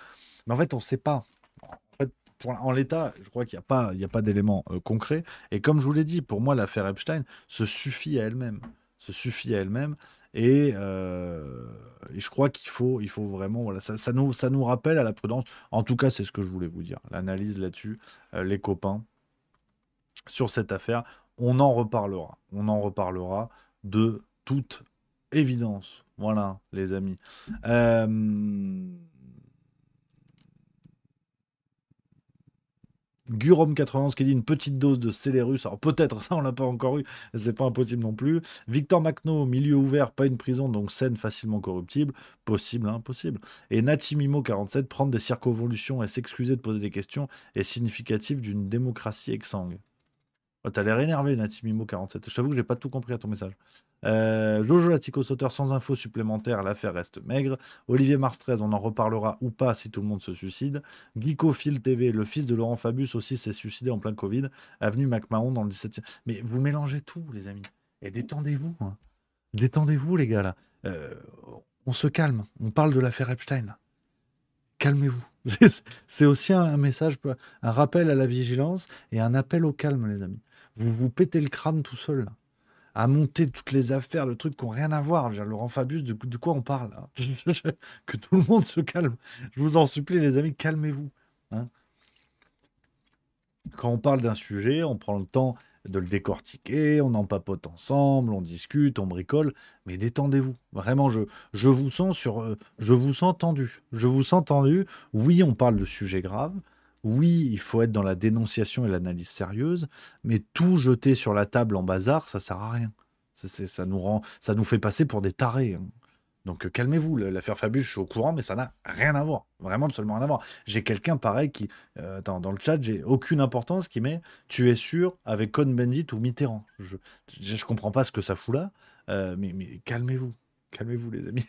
Mais en fait, on ne sait pas. En fait, en l'état, je crois qu'il n'y a pas d'éléments concrets. Et comme je vous l'ai dit, pour moi, l'affaire Epstein se suffit à elle-même. se suffit à elle-même. Et je crois qu'il faut vraiment, voilà, ça nous rappelle à la prudence. En tout cas, c'est ce que je voulais vous dire. L'analyse là-dessus, les copains, sur cette affaire, on en reparlera. On en reparlera de toute évidence. Voilà, les amis. Gurom91 qui dit une petite dose de Célérus. Alors peut-être, ça on l'a pas encore eu, c'est pas impossible non plus. Victor Macno, milieu ouvert, pas une prison, donc scène facilement corruptible. Possible, hein, possible. Et Natimimo47, prendre des circonvolutions et s'excuser de poser des questions est significatif d'une démocratie exsangue. Oh, t'as l'air énervé, Natimimo47. Je t'avoue que j'ai pas tout compris à ton message. Jojo Latico Sauteur, sans infos supplémentaires, l'affaire reste maigre. Olivier Mars 13, on en reparlera ou pas si tout le monde se suicide. Geeko Phil TV, le fils de Laurent Fabius aussi s'est suicidé en plein Covid. Avenue McMahon dans le 17e. Mais vous mélangez tout, les amis. Et détendez-vous. Hein. Détendez-vous, les gars, là. On se calme. On parle de l'affaire Epstein. Là. Calmez-vous. C'est aussi un message, un rappel à la vigilance et un appel au calme, les amis. Vous vous pétez le crâne tout seul, là, à monter toutes les affaires, le truc qui n'ont rien à voir. Laurent Fabius, de quoi on parle là. Que tout le monde se calme. Je vous en supplie, les amis, calmez-vous. Hein. Quand on parle d'un sujet, on prend le temps de le décortiquer, on en papote ensemble, on discute, on bricole, mais détendez-vous. Vraiment, je vous sens je vous sens tendu. Je vous sens tendu. Oui, on parle de sujets graves. Oui, il faut être dans la dénonciation et l'analyse sérieuse, mais tout jeter sur la table en bazar, ça sert à rien. Ça nous fait passer pour des tarés. Hein. Donc calmez-vous, l'affaire Fabius, je suis au courant, mais ça n'a rien à voir. Vraiment absolument rien à voir. J'ai quelqu'un pareil qui, dans le chat, j'ai aucune importance, qui met « Tu es sûr avec Cohn-Bendit ou Mitterrand ?» Je comprends pas ce que ça fout là, mais calmez-vous. Calmez-vous, les amis.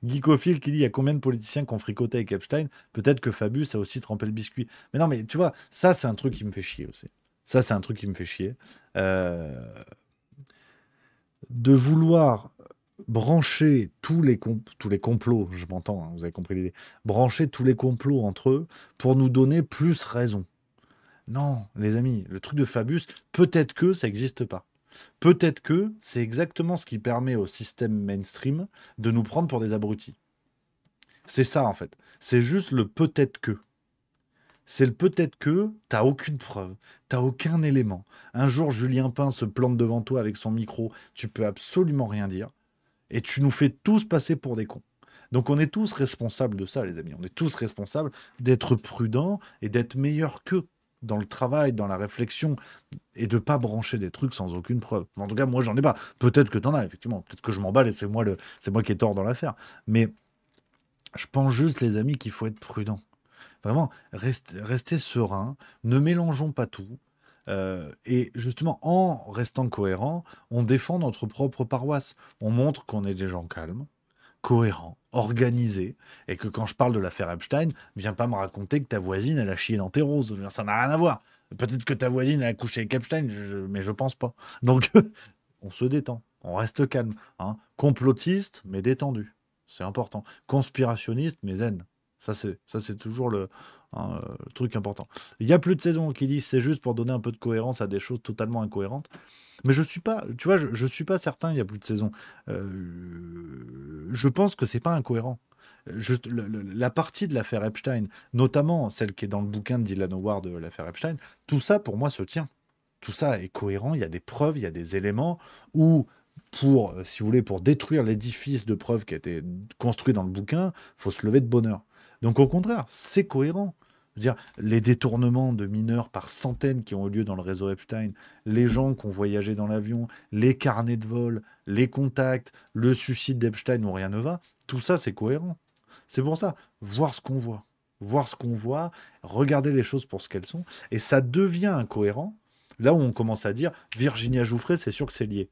Geekophile qui dit il y a combien de politiciens qui ont fricoté avec Epstein? Peut-être que Fabius a aussi trempé le biscuit. Mais non, mais tu vois, ça, c'est un truc qui me fait chier aussi. Ça, c'est un truc qui me fait chier. De vouloir brancher tous les complots, je m'entends, hein, vous avez compris l'idée, brancher tous les complots entre eux pour nous donner plus raison. Non, les amis, le truc de Fabius, peut-être que ça n'existe pas. Peut-être que c'est exactement ce qui permet au système mainstream de nous prendre pour des abrutis. C'est ça, en fait. C'est juste le peut-être que. C'est le peut-être que t'as aucune preuve, t'as aucun élément. Un jour, Julien Pain se plante devant toi avec son micro, tu peux absolument rien dire, et tu nous fais tous passer pour des cons. Donc on est tous responsables de ça, les amis. On est tous responsables d'être prudents et d'être meilleurs qu'eux dans le travail, dans la réflexion, et de pas brancher des trucs sans aucune preuve. En tout cas, moi, j'en ai pas. Peut-être que t'en as, effectivement. Peut-être que je m'emballe et c'est moi qui ai tort dans l'affaire. Mais je pense juste, les amis, qu'il faut être prudent. Vraiment, restez serein. Ne mélangeons pas tout. Et justement, en restant cohérent, on défend notre propre paroisse. On montre qu'on est des gens calmes, cohérents, organisés, et que quand je parle de l'affaire Epstein, viens pas me raconter que ta voisine, elle a chié dans tes roses. Je veux dire, ça n'a rien à voir. Peut-être que ta voisine, elle a couché avec Epstein, mais je pense pas. Donc, on se détend, on reste calme. Hein. Complotiste, mais détendu. C'est important. Conspirationniste, mais zen. Ça, c'est toujours le truc important. Il n'y a plus de saison qui dit c'est juste pour donner un peu de cohérence à des choses totalement incohérentes. Mais je suis pas, tu vois, je suis pas certain, il n'y a plus de saison. Je pense que c'est pas incohérent. La partie de l'affaire Epstein, notamment celle qui est dans le bouquin de Dylan Howard de l'affaire Epstein, tout ça pour moi se tient. Tout ça est cohérent, il y a des preuves, il y a des éléments où si vous voulez, pour détruire l'édifice de preuves qui a été construit dans le bouquin, il faut se lever de bonne heure. Donc au contraire, c'est cohérent. Je veux dire, les détournements de mineurs par centaines qui ont eu lieu dans le réseau Epstein, les gens qui ont voyagé dans l'avion, les carnets de vol, les contacts, le suicide d'Epstein où rien ne va, tout ça c'est cohérent. C'est pour ça, voir ce qu'on voit, regarder les choses pour ce qu'elles sont, et ça devient incohérent, là où on commence à dire, Virginia Giuffret, c'est sûr que c'est lié.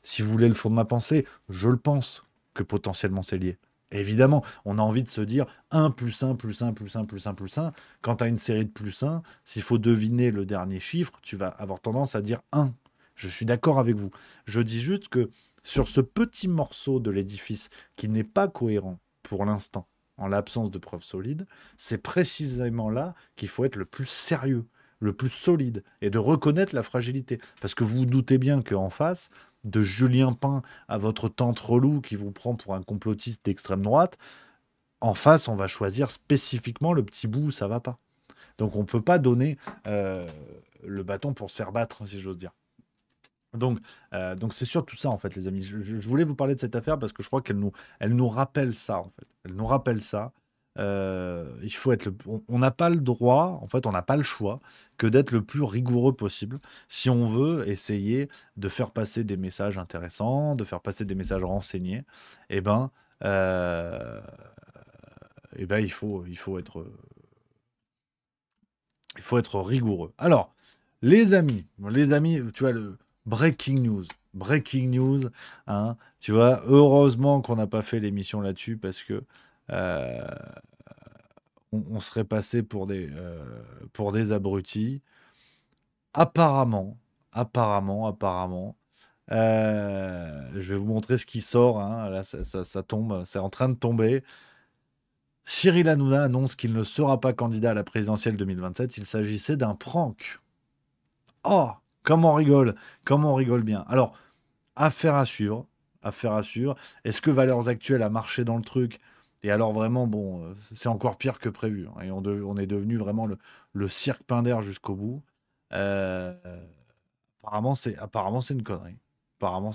Si vous voulez le fond de ma pensée, je le pense que potentiellement c'est lié. Évidemment, on a envie de se dire 1 plus 1 plus 1 plus 1 plus 1 plus 1. Quand tu as une série de plus 1, s'il faut deviner le dernier chiffre, tu vas avoir tendance à dire 1. Je suis d'accord avec vous. Je dis juste que sur ce petit morceau de l'édifice qui n'est pas cohérent pour l'instant, en l'absence de preuves solides, c'est précisément là qu'il faut être le plus sérieux. le plus solide et de reconnaître la fragilité. Parce que vous vous doutez bien qu'en face, de Julien Pain à votre tante relou qui vous prend pour un complotiste d'extrême droite, en face, on va choisir spécifiquement le petit bout où ça va pas. Donc on ne peut pas donner le bâton pour se faire battre, si j'ose dire. Donc c'est surtout ça, en fait, les amis. Je voulais vous parler de cette affaire parce que je crois elle nous rappelle ça, en fait. Elle nous rappelle ça. Il faut être on n'a pas le droit, en fait, on n'a pas le choix que d'être le plus rigoureux possible si on veut essayer de faire passer des messages intéressants, de faire passer des messages renseignés. Eh ben, il faut être rigoureux. Alors, les amis, tu vois, le breaking news, hein, tu vois, heureusement qu'on n'a pas fait l'émission là-dessus parce que on serait passé pour des abrutis. Apparemment, je vais vous montrer ce qui sort, hein, là, ça tombe, c'est en train de tomber. Cyril Hanouna annonce qu'il ne sera pas candidat à la présidentielle 2027. Il s'agissait d'un prank. Oh, comment on rigole bien. Alors, affaire à suivre. Est-ce que Valeurs Actuelles a marché dans le truc? Et alors vraiment, bon, c'est encore pire que prévu. Hein, et on est devenu vraiment le cirque Pinder jusqu'au bout. Apparemment, c'est une connerie. Bon,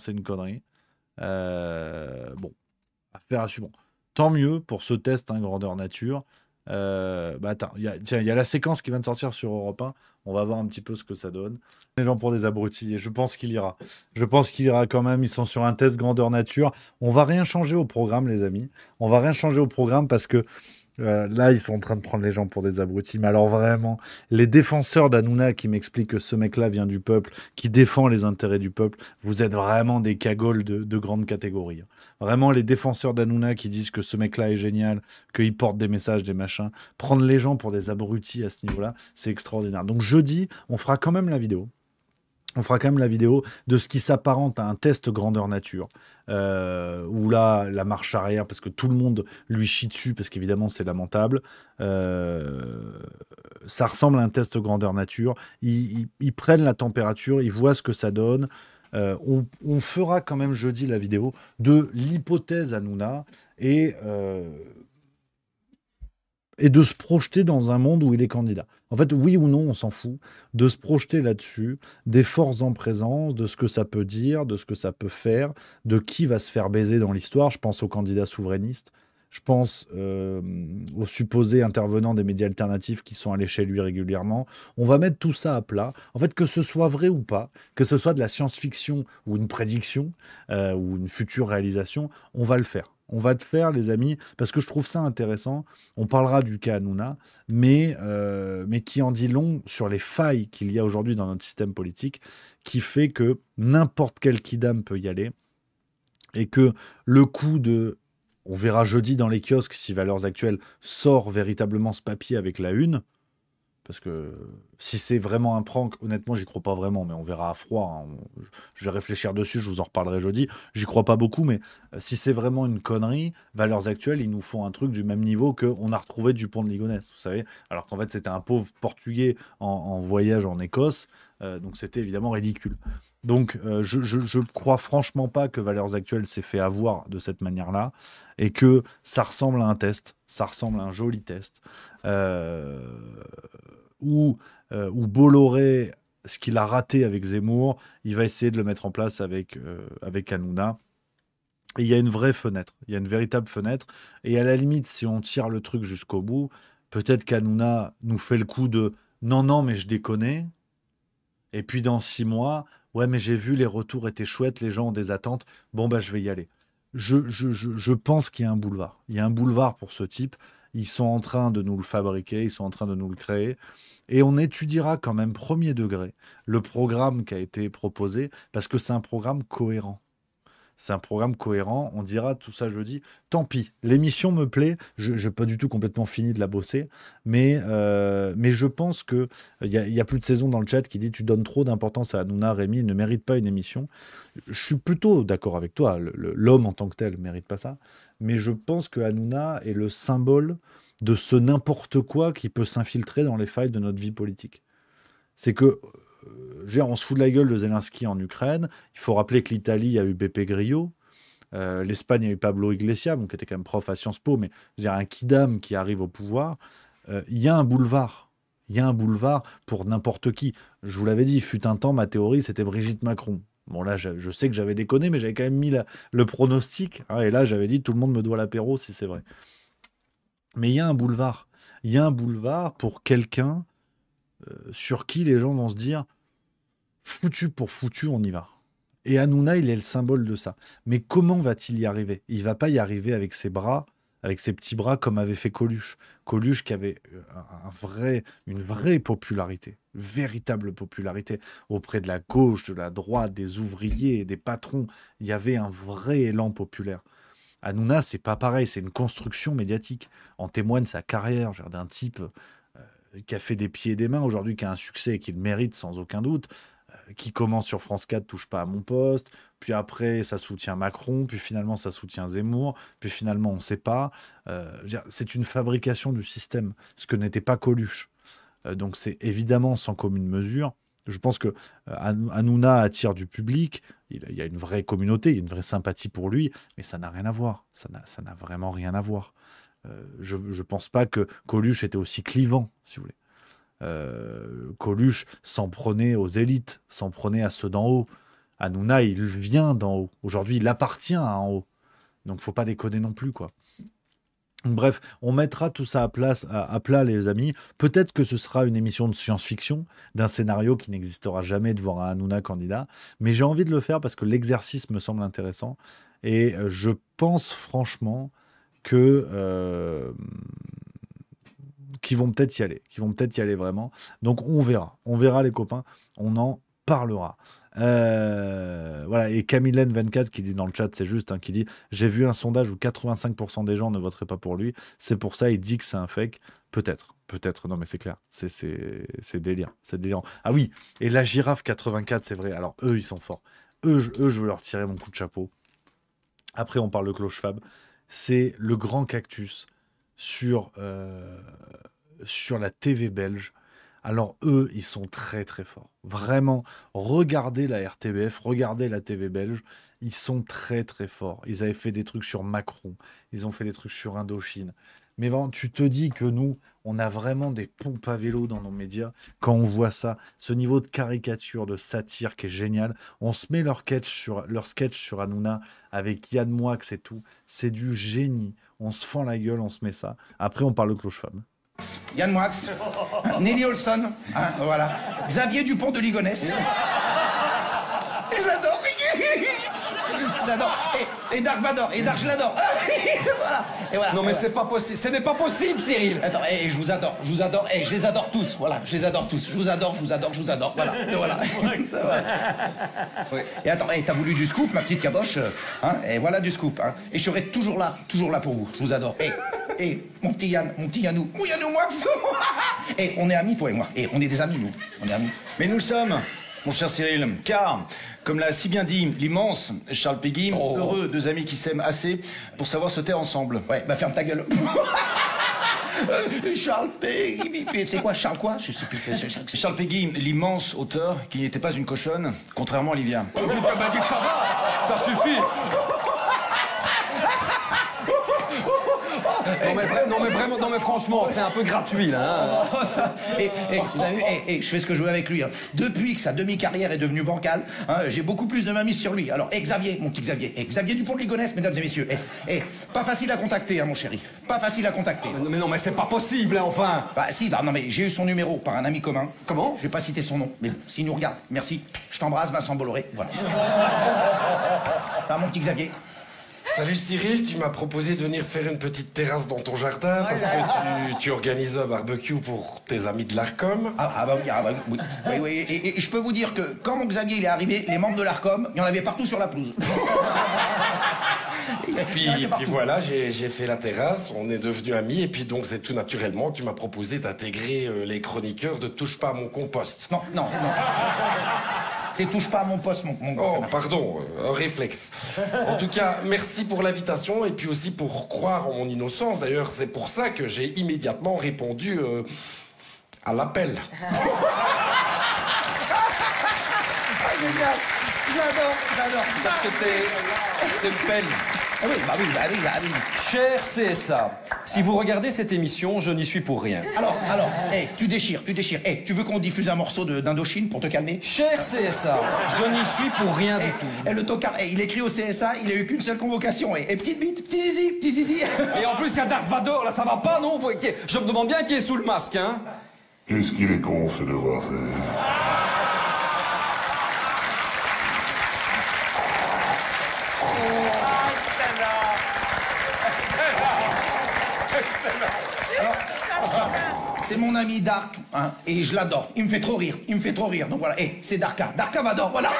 affaire à suivre. Bon. Tant mieux pour ce test, hein, grandeur nature. Attends, il y a la séquence qui vient de sortir sur Europe 1. On va voir un petit peu ce que ça donne. Les gens pour des abrutis, et je pense qu'il ira. Quand même. Ils sont sur un test grandeur nature. On va rien changer au programme, les amis. On va rien changer au programme parce que là, ils sont en train de prendre les gens pour des abrutis. Mais alors vraiment, les défenseurs d'Hanouna qui m'expliquent que ce mec-là vient du peuple, qui défend les intérêts du peuple, vous êtes vraiment des cagoles de grande catégorie. Vraiment, les défenseurs d'Hanouna qui disent que ce mec-là est génial, qu'il porte des messages, des machins, prendre les gens pour des abrutis à ce niveau-là, c'est extraordinaire. Donc jeudi, on fera quand même la vidéo. De ce qui s'apparente à un test grandeur nature, où là, la marche arrière, parce que tout le monde lui chie dessus, parce qu'évidemment, c'est lamentable. Ça ressemble à un test grandeur nature. Ils prennent la température, ils voient ce que ça donne. On fera quand même jeudi la vidéo de l'hypothèse Hanouna et de se projeter dans un monde où il est candidat. En fait, oui ou non, on s'en fout, de se projeter là-dessus, des forces en présence, de ce que ça peut dire, de ce que ça peut faire, de qui va se faire baiser dans l'histoire. Je pense aux candidats souverainistes, je pense aux supposés intervenants des médias alternatifs qui sont allés chez lui régulièrement. On va mettre tout ça à plat. En fait, que ce soit vrai ou pas, que ce soit de la science-fiction ou une prédiction ou une future réalisation, on va le faire. On va le faire, les amis, parce que je trouve ça intéressant. On parlera du cas Hanouna, mais qui en dit long sur les failles qu'il y a aujourd'hui dans notre système politique, qui fait que n'importe quel kidam peut y aller, et que le coup de... On verra jeudi dans les kiosques si Valeurs Actuelles sort véritablement ce papier avec la une, parce que si c'est vraiment un prank, honnêtement, j'y crois pas vraiment, mais on verra à froid. Hein. Je vais réfléchir dessus, je vous en reparlerai jeudi. J'y crois pas beaucoup, mais si c'est vraiment une connerie, Valeurs Actuelles, ils nous font un truc du même niveau qu'on a retrouvé Dupont de Ligonnès, vous savez. Alors qu'en fait, c'était un pauvre Portugais en voyage en Écosse, donc c'était évidemment ridicule. Donc, je crois franchement pas que Valeurs Actuelles s'est fait avoir de cette manière-là, et que ça ressemble à un test, ça ressemble à un joli test, où Bolloré, ce qu'il a raté avec Zemmour, il va essayer de le mettre en place avec Hanouna. Et il y a une vraie fenêtre, il y a une véritable fenêtre, et à la limite, si on tire le truc jusqu'au bout, peut-être qu'Hanouna nous fait le coup de « non, mais je déconne », et puis dans 6 mois... Ouais, mais j'ai vu, les retours étaient chouettes, les gens ont des attentes. Bon, je vais y aller. Je pense qu'il y a un boulevard. Il y a un boulevard pour ce type. Ils sont en train de nous le fabriquer, ils sont en train de nous le créer. Et on étudiera quand même premier degré le programme qui a été proposé, parce que c'est un programme cohérent. On dira tout ça jeudi. Tant pis, l'émission me plaît. Je n'ai pas du tout complètement fini de la bosser. Mais je pense qu'il y a plus de saison dans le chat qui dit « Tu donnes trop d'importance à Hanouna, Rémi, il ne mérite pas une émission ». Je suis plutôt d'accord avec toi. L'homme en tant que tel ne mérite pas ça. Mais je pense que Hanouna est le symbole de ce n'importe quoi qui peut s'infiltrer dans les failles de notre vie politique. C'est que, je veux dire, on se fout de la gueule de Zelensky en Ukraine. Il faut rappeler que l'Italie a eu Beppe Grillo. L'Espagne a eu Pablo Iglesias, qui était quand même prof à Sciences Po, mais je veux dire, un kidam qui arrive au pouvoir. Il y a un boulevard. Il y a un boulevard pour n'importe qui. Je vous l'avais dit, fut un temps, ma théorie, c'était Brigitte Macron. Bon, là, je sais que j'avais déconné, mais j'avais quand même mis le pronostic. Hein, et là, j'avais dit, tout le monde me doit l'apéro, si c'est vrai. Mais il y a un boulevard. Il y a un boulevard pour quelqu'un sur qui les gens vont se dire, foutu pour foutu, on y va. Et Hanouna, il est le symbole de ça. Mais comment va-t-il y arriver? Il ne va pas y arriver avec ses bras, avec ses petits bras, comme avait fait Coluche. Coluche qui avait une vraie popularité, véritable popularité, auprès de la gauche, de la droite, des ouvriers, des patrons. Il y avait un vrai élan populaire. Hanouna, c'est pas pareil, c'est une construction médiatique. En témoigne sa carrière, d'un type qui a fait des pieds et des mains, aujourd'hui qui a un succès et qui le mérite sans aucun doute, qui commence sur France 4, touche pas à mon poste, puis après ça soutient Macron, puis finalement ça soutient Zemmour, puis finalement on sait pas. C'est une fabrication du système, ce que n'était pas Coluche. Donc c'est évidemment sans commune mesure. Je pense que Hanouna attire du public, il y a une vraie communauté, il y a une vraie sympathie pour lui, mais ça n'a rien à voir, ça n'a vraiment rien à voir. Je pense pas que Coluche était aussi clivant, si vous voulez. Coluche s'en prenait aux élites, s'en prenait à ceux d'en haut. Hanouna, il vient d'en haut. Aujourd'hui, il appartient à en haut. Donc, faut pas déconner non plus, quoi. Bref, on mettra tout ça à plat, les amis. Peut-être que ce sera une émission de science-fiction, d'un scénario qui n'existera jamais de voir un Hanouna candidat. Mais j'ai envie de le faire parce que l'exercice me semble intéressant. Et je pense franchement que... qui vont peut-être y aller vraiment. Donc on verra les copains, on en parlera. Voilà, et Camilène24 qui dit dans le chat, c'est juste, hein, qui dit « J'ai vu un sondage où 85% des gens ne voteraient pas pour lui, c'est pour ça il dit que c'est un fake. » Peut-être, non mais c'est clair, c'est délire, c'est délirant. Ah oui, et la girafe 84, c'est vrai, alors eux ils sont forts. Eux, je veux leur tirer mon coup de chapeau. Après on parle de Clochefab, c'est le grand cactus sur la TV belge. Alors eux, ils sont très très forts. Vraiment, regardez la RTBF, regardez la TV belge, ils sont très très forts. Ils avaient fait des trucs sur Macron, ils ont fait des trucs sur Indochine. Mais vraiment, tu te dis que nous, on a vraiment des pompes à vélo dans nos médias. Quand on voit ça, ce niveau de caricature, de satire qui est génial, on se met leur sketch sur Hanouna avec Yann Moix et tout. C'est du génie. On se fend la gueule, on se met ça. Après, on parle de Clochefab. Yann Moix, Nelly Olson, hein, voilà. Xavier Dupont de Ligonnès. Et j'adore. J'adore. Et Dark Vador. Et Dark, je l'adore. Voilà. Et voilà. Non mais c'est pas possible. Ce n'est pas possible, Cyril. Attends, je vous adore. Je les adore tous. Voilà, je les adore tous. Je vous adore. Voilà. Et voilà. Oui. Et attends, t'as voulu du scoop, ma petite caboche, hein? Et voilà du scoop, hein. Et je serai toujours là pour vous. Je vous adore. Et mon petit Yannou, moi. Et on est amis, toi et moi. Et on est des amis, nous. On est amis. Mais nous sommes, mon cher Cyril, car, comme l'a si bien dit l'immense Charles Péguy, heureux deux amis qui s'aiment assez pour savoir se taire ensemble. Ouais, bah ferme ta gueule. Charles Péguy, c'est quoi, Charles quoi? Je sais plus. Charles Péguy, l'immense auteur qui n'était pas une cochonne, contrairement à Livia. Bah dis que ça va, ça suffit. Non mais franchement, c'est un peu gratuit là. Hein. Vous avez vu, je fais ce que je veux avec lui. Hein. Depuis que sa demi-carrière est devenue bancale, hein, j'ai beaucoup plus de ma mise sur lui. Alors, Xavier, mon petit Xavier, Xavier Dupont de Ligonnès, mesdames et messieurs. Pas facile à contacter, hein, mon chéri. Pas facile à contacter. Mais non, mais c'est pas possible, hein, enfin. Bah si, non mais j'ai eu son numéro par un ami commun. Comment? Je vais pas citer son nom, mais s'il nous regarde, merci. Je t'embrasse, Vincent Bolloré. Voilà. Ça, mon petit Xavier. Salut Cyril, tu m'as proposé de venir faire une petite terrasse dans ton jardin parce que tu organises un barbecue pour tes amis de l'Arcom. Oui. Et je peux vous dire que quand mon Xavier il est arrivé, les membres de l'Arcom, il y en avait partout sur la pelouse. Et puis voilà, j'ai fait la terrasse, on est devenus amis et puis donc c'est tout naturellement que tu m'as proposé d'intégrer les chroniqueurs de Touche pas à mon compost. Non. C'est touche pas à mon poste, mon Oh, pardon, un réflexe. En tout cas, merci pour l'invitation et puis aussi pour croire en mon innocence. D'ailleurs, c'est pour ça que j'ai immédiatement répondu à l'appel. génial. J'adore. Parce que c'est une peine. Ah oui, bah oui. Cher CSA, si vous regardez cette émission, je n'y suis pour rien. Alors, tu déchires. Tu veux qu'on diffuse un morceau d'Indochine pour te calmer? Cher CSA, je n'y suis pour rien du tout. Le tocard, il écrit au CSA, il a eu qu'une seule convocation. Et petite bite, petit zizi. Et en plus, il y a Dark Vador, là, ça va pas, non? Je me demande bien qui est sous le masque, hein? Qu'est-ce qu'il est con, ce devoir faire. C'est mon ami Dark, hein, et je l'adore. Il me fait trop rire. Donc voilà, c'est Darka. Darka m'adore, voilà.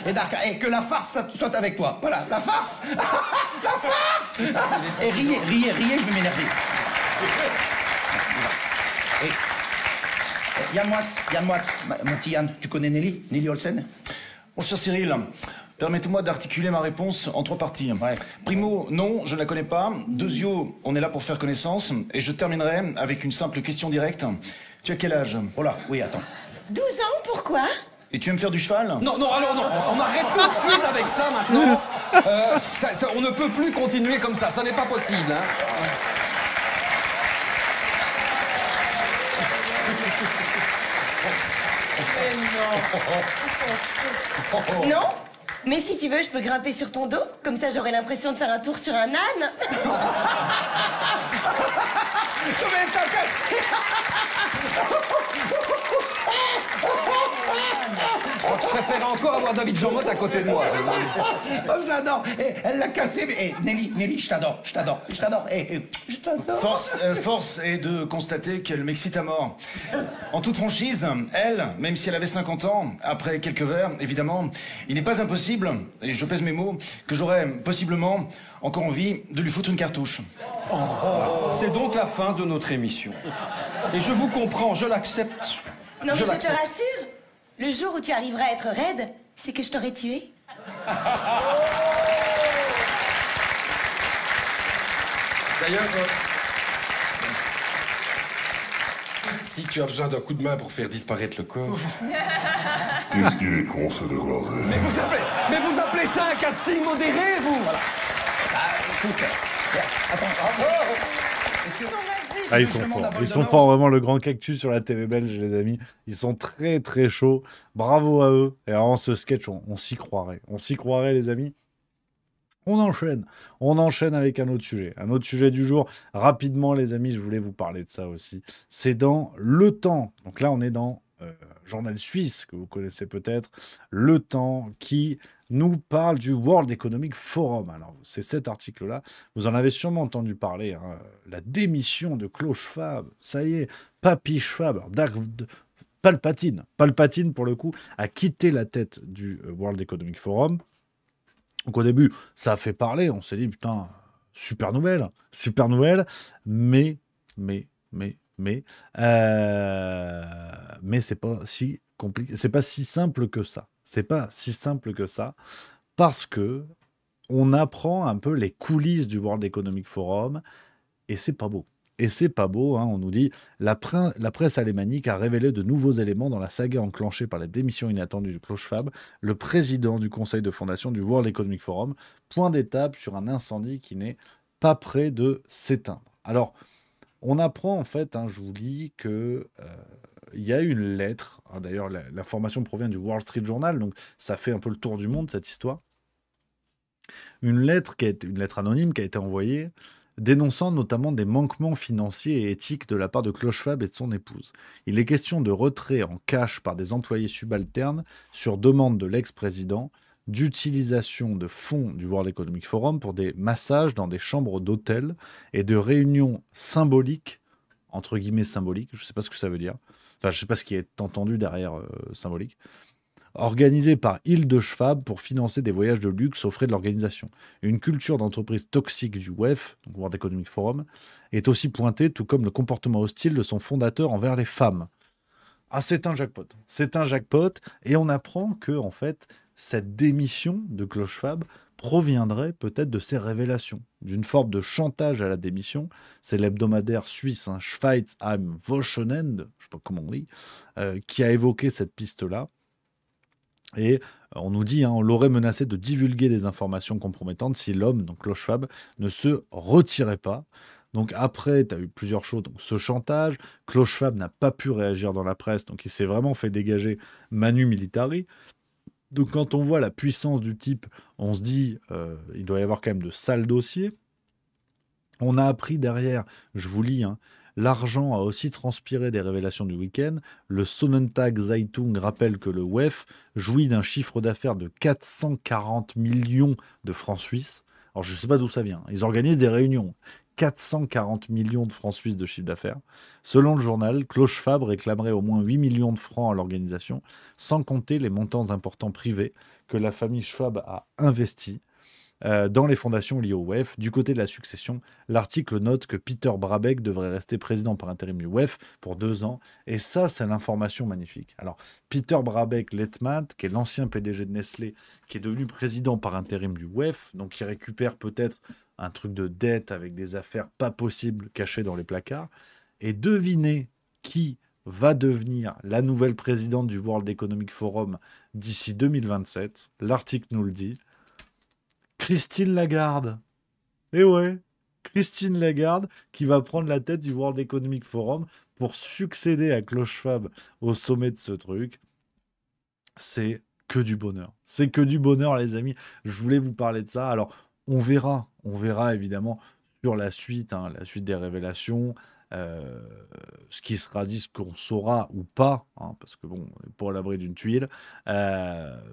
Et Darka, que la farce soit avec toi. Voilà, la farce. La farce. Et riez, je vais m'énerver. Et Yann Moix, mon petit Yann, tu connais Nelly Olsen? Mon cher Cyril, permettez-moi d'articuler ma réponse en 3 parties. Ouais. Primo, non, je ne la connais pas. Deuxio, on est là pour faire connaissance. Et je terminerai avec une simple question directe. Tu as quel âge? Oh là, oui, attends. 12 ans, pourquoi? Et tu aimes faire du cheval? Non, alors non, on arrête tout de suite avec ça maintenant. On ne peut plus continuer comme ça n'est pas possible. Hein. Non? Mais si tu veux, je peux grimper sur ton dos. Comme ça, j'aurai l'impression de faire un tour sur un âne. Je préfère encore avoir David Jean-Motte à côté de moi. Oh, je l'adore. Elle l'a cassé. Mais Nelly, je t'adore. Je t'adore. Je t'adore. Force est de constater qu'elle m'excite à mort. En toute franchise, elle, même si elle avait 50 ans, après quelques verres, évidemment, il n'est pas impossible, et je pèse mes mots, que j'aurais possiblement encore envie de lui foutre une cartouche. C'est donc la fin de notre émission. Et je vous comprends, je l'accepte. Non, mais je te rassure. Le jour où tu arriveras à être raide, c'est que je t'aurai tué. D'ailleurs, si tu as besoin d'un coup de main pour faire disparaître le corps... Qu'est-ce qu'il est con, ce devoir faire. Mais vous appelez ça un casting modéré, vous? Voilà. Écoute, attends. Ils sont forts. Ils sont forts, vraiment, le grand cactus sur la TV belge, les amis. Ils sont très, très chauds. Bravo à eux. Et alors, ce sketch, on s'y croirait. On s'y croirait, les amis. On enchaîne avec un autre sujet. Un autre sujet du jour. Rapidement, les amis, je voulais vous parler de ça aussi. C'est dans Le Temps. Donc là, on est dans journal suisse, que vous connaissez peut-être. Le Temps, qui nous parle du World Economic Forum. Alors, c'est cet article-là. Vous en avez sûrement entendu parler. Hein. La démission de Klaus Schwab. Ça y est, Papy Schwab. Alors, Palpatine, pour le coup, a quitté la tête du World Economic Forum. Donc, au début, ça a fait parler. On s'est dit, putain, super nouvelle. Mais c'est pas si compliqué. C'est pas si simple que ça. Parce que on apprend un peu les coulisses du World Economic Forum et c'est pas beau. Hein, on nous dit la presse alémanique a révélé de nouveaux éléments dans la saga enclenchée par la démission inattendue de Klaus Schwab, le président du conseil de fondation du World Economic Forum, point d'étape sur un incendie qui n'est pas près de s'éteindre. Alors, on apprend en fait, hein, je vous lis que il y a une lettre, hein, d'ailleurs l'information provient du Wall Street Journal, donc ça fait un peu le tour du monde cette histoire. Une lettre anonyme qui a été envoyée, dénonçant notamment des manquements financiers et éthiques de la part de Klaus Schwab et de son épouse. Il est question de retrait en cash par des employés subalternes sur demande de l'ex-président, d'utilisation de fonds du World Economic Forum pour des massages dans des chambres d'hôtel et de réunions symboliques, entre guillemets symboliques, je ne sais pas ce que ça veut dire, enfin je ne sais pas ce qui est entendu derrière symbolique, organisées par Hilde Schwab pour financer des voyages de luxe aux frais de l'organisation. Une culture d'entreprise toxique du WEF, donc World Economic Forum, est aussi pointée, tout comme le comportement hostile de son fondateur envers les femmes. Ah, c'est un jackpot, et on apprend que, en fait, cette démission de Klaus Schwab proviendrait peut-être de ces révélations, d'une forme de chantage à la démission. C'est l'hebdomadaire suisse, hein, Schweiz am Wochenende, je ne sais pas comment on dit, qui a évoqué cette piste-là. Et on nous dit, on l'aurait menacé de divulguer des informations compromettantes si l'homme, donc Klaus Schwab, ne se retirait pas. Donc après, tu as eu plusieurs choses. Donc ce chantage, Klaus Schwab n'a pas pu réagir dans la presse, donc il s'est vraiment fait dégager manu militari. Donc quand on voit la puissance du type, on se dit, il doit y avoir quand même de sales dossiers. On a appris derrière, je vous lis, l'argent a aussi transpiré des révélations du week-end. Le Sonnentag Zeitung rappelle que le WEF jouit d'un chiffre d'affaires de 440 millions de francs suisses. Alors je ne sais pas d'où ça vient. Ils organisent des réunions. 440 millions de francs suisses de chiffre d'affaires. Selon le journal, Klaus Schwab réclamerait au moins 8 millions de francs à l'organisation, sans compter les montants importants privés que la famille Schwab a investis dans les fondations liées au WEF. Du côté de la succession, l'article note que Peter Brabeck devrait rester président par intérim du WEF pour 2 ans. Et ça, c'est l'information magnifique. Alors, Peter Brabeck-Letmat, qui est l'ancien PDG de Nestlé, qui est devenu président par intérim du WEF, donc qui récupère peut-être un truc de dette avec des affaires pas possibles cachées dans les placards. Et devinez qui va devenir la nouvelle présidente du World Economic Forum d'ici 2027. L'article nous le dit. Christine Lagarde. Eh ouais, Christine Lagarde qui va prendre la tête du World Economic Forum pour succéder à Klaus Schwab au sommet de ce truc. C'est que du bonheur. C'est que du bonheur, les amis. Je voulais vous parler de ça. Alors, on verra évidemment sur la suite des révélations, ce qui sera dit, ce qu'on saura ou pas, parce que bon, on est pas à l'abri d'une tuile,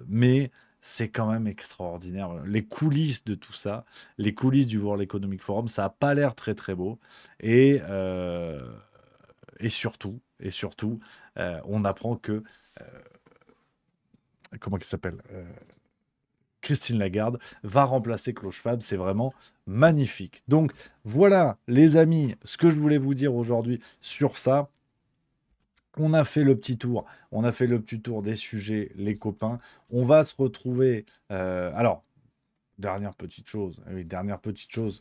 mais c'est quand même extraordinaire. Les coulisses de tout ça, les coulisses du World Economic Forum, ça n'a pas l'air très très beau. Et surtout, on apprend que comment il s'appelle Christine Lagarde va remplacer Klaus Schwab. C'est vraiment magnifique. Donc voilà, les amis, ce que je voulais vous dire aujourd'hui sur ça. On a fait le petit tour. On a fait le petit tour des sujets, les copains. On va se retrouver. Alors, dernière petite chose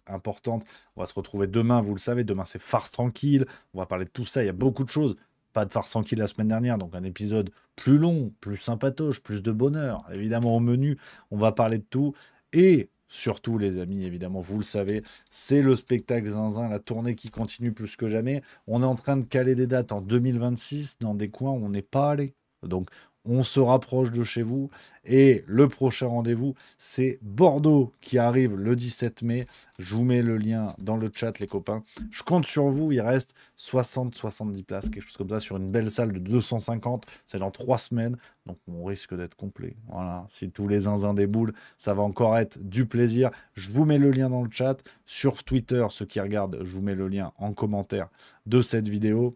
importante. On va se retrouver demain, vous le savez. Demain, c'est Farce Tranquille. On va parler de tout ça. Il y a beaucoup de choses. Pas de Farce Tranquille la semaine dernière. Donc, un épisode plus long, plus sympatoche, plus de bonheur. Évidemment, au menu, on va parler de tout. Et surtout, les amis, évidemment, vous le savez, c'est le spectacle Zinzin, la tournée qui continue plus que jamais. On est en train de caler des dates en 2026 dans des coins où on n'est pas allé. Donc, on se rapproche de chez vous. Et le prochain rendez-vous, c'est Bordeaux qui arrive le 17 mai. Je vous mets le lien dans le chat, les copains. Je compte sur vous. Il reste 60-70 places, quelque chose comme ça, sur une belle salle de 250. C'est dans 3 semaines. Donc, on risque d'être complet. Voilà. Si tous les zinzins déboulent, ça va encore être du plaisir. Je vous mets le lien dans le chat. Sur Twitter, ceux qui regardent, je vous mets le lien en commentaire de cette vidéo.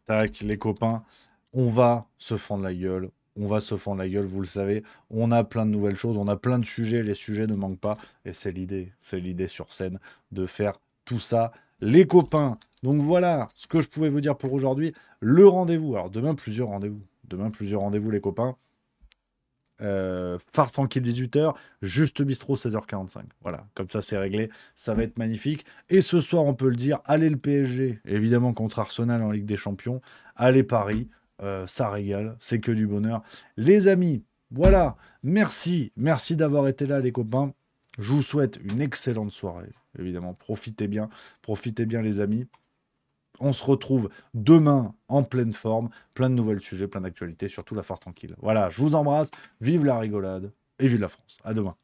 Tac, les copains, on va se fendre la gueule. Vous le savez. On a plein de nouvelles choses, on a plein de sujets. Les sujets ne manquent pas. Et c'est l'idée sur scène de faire tout ça, les copains. Donc voilà ce que je pouvais vous dire pour aujourd'hui. Le rendez-vous. Alors demain, plusieurs rendez-vous. Les copains. Farce Tranquille 18h, Juste Bistrot 16h45. Voilà, comme ça c'est réglé, ça va être magnifique. Et ce soir, on peut le dire, allez le PSG, évidemment contre Arsenal en Ligue des Champions, allez Paris, ça régale, c'est que du bonheur. Les amis, voilà, merci d'avoir été là les copains. Je vous souhaite une excellente soirée, évidemment, profitez bien les amis. On se retrouve demain en pleine forme, plein de nouvelles sujets, plein d'actualités, surtout la Farce Tranquille. Voilà, je vous embrasse, vive la rigolade et vive la France. À demain.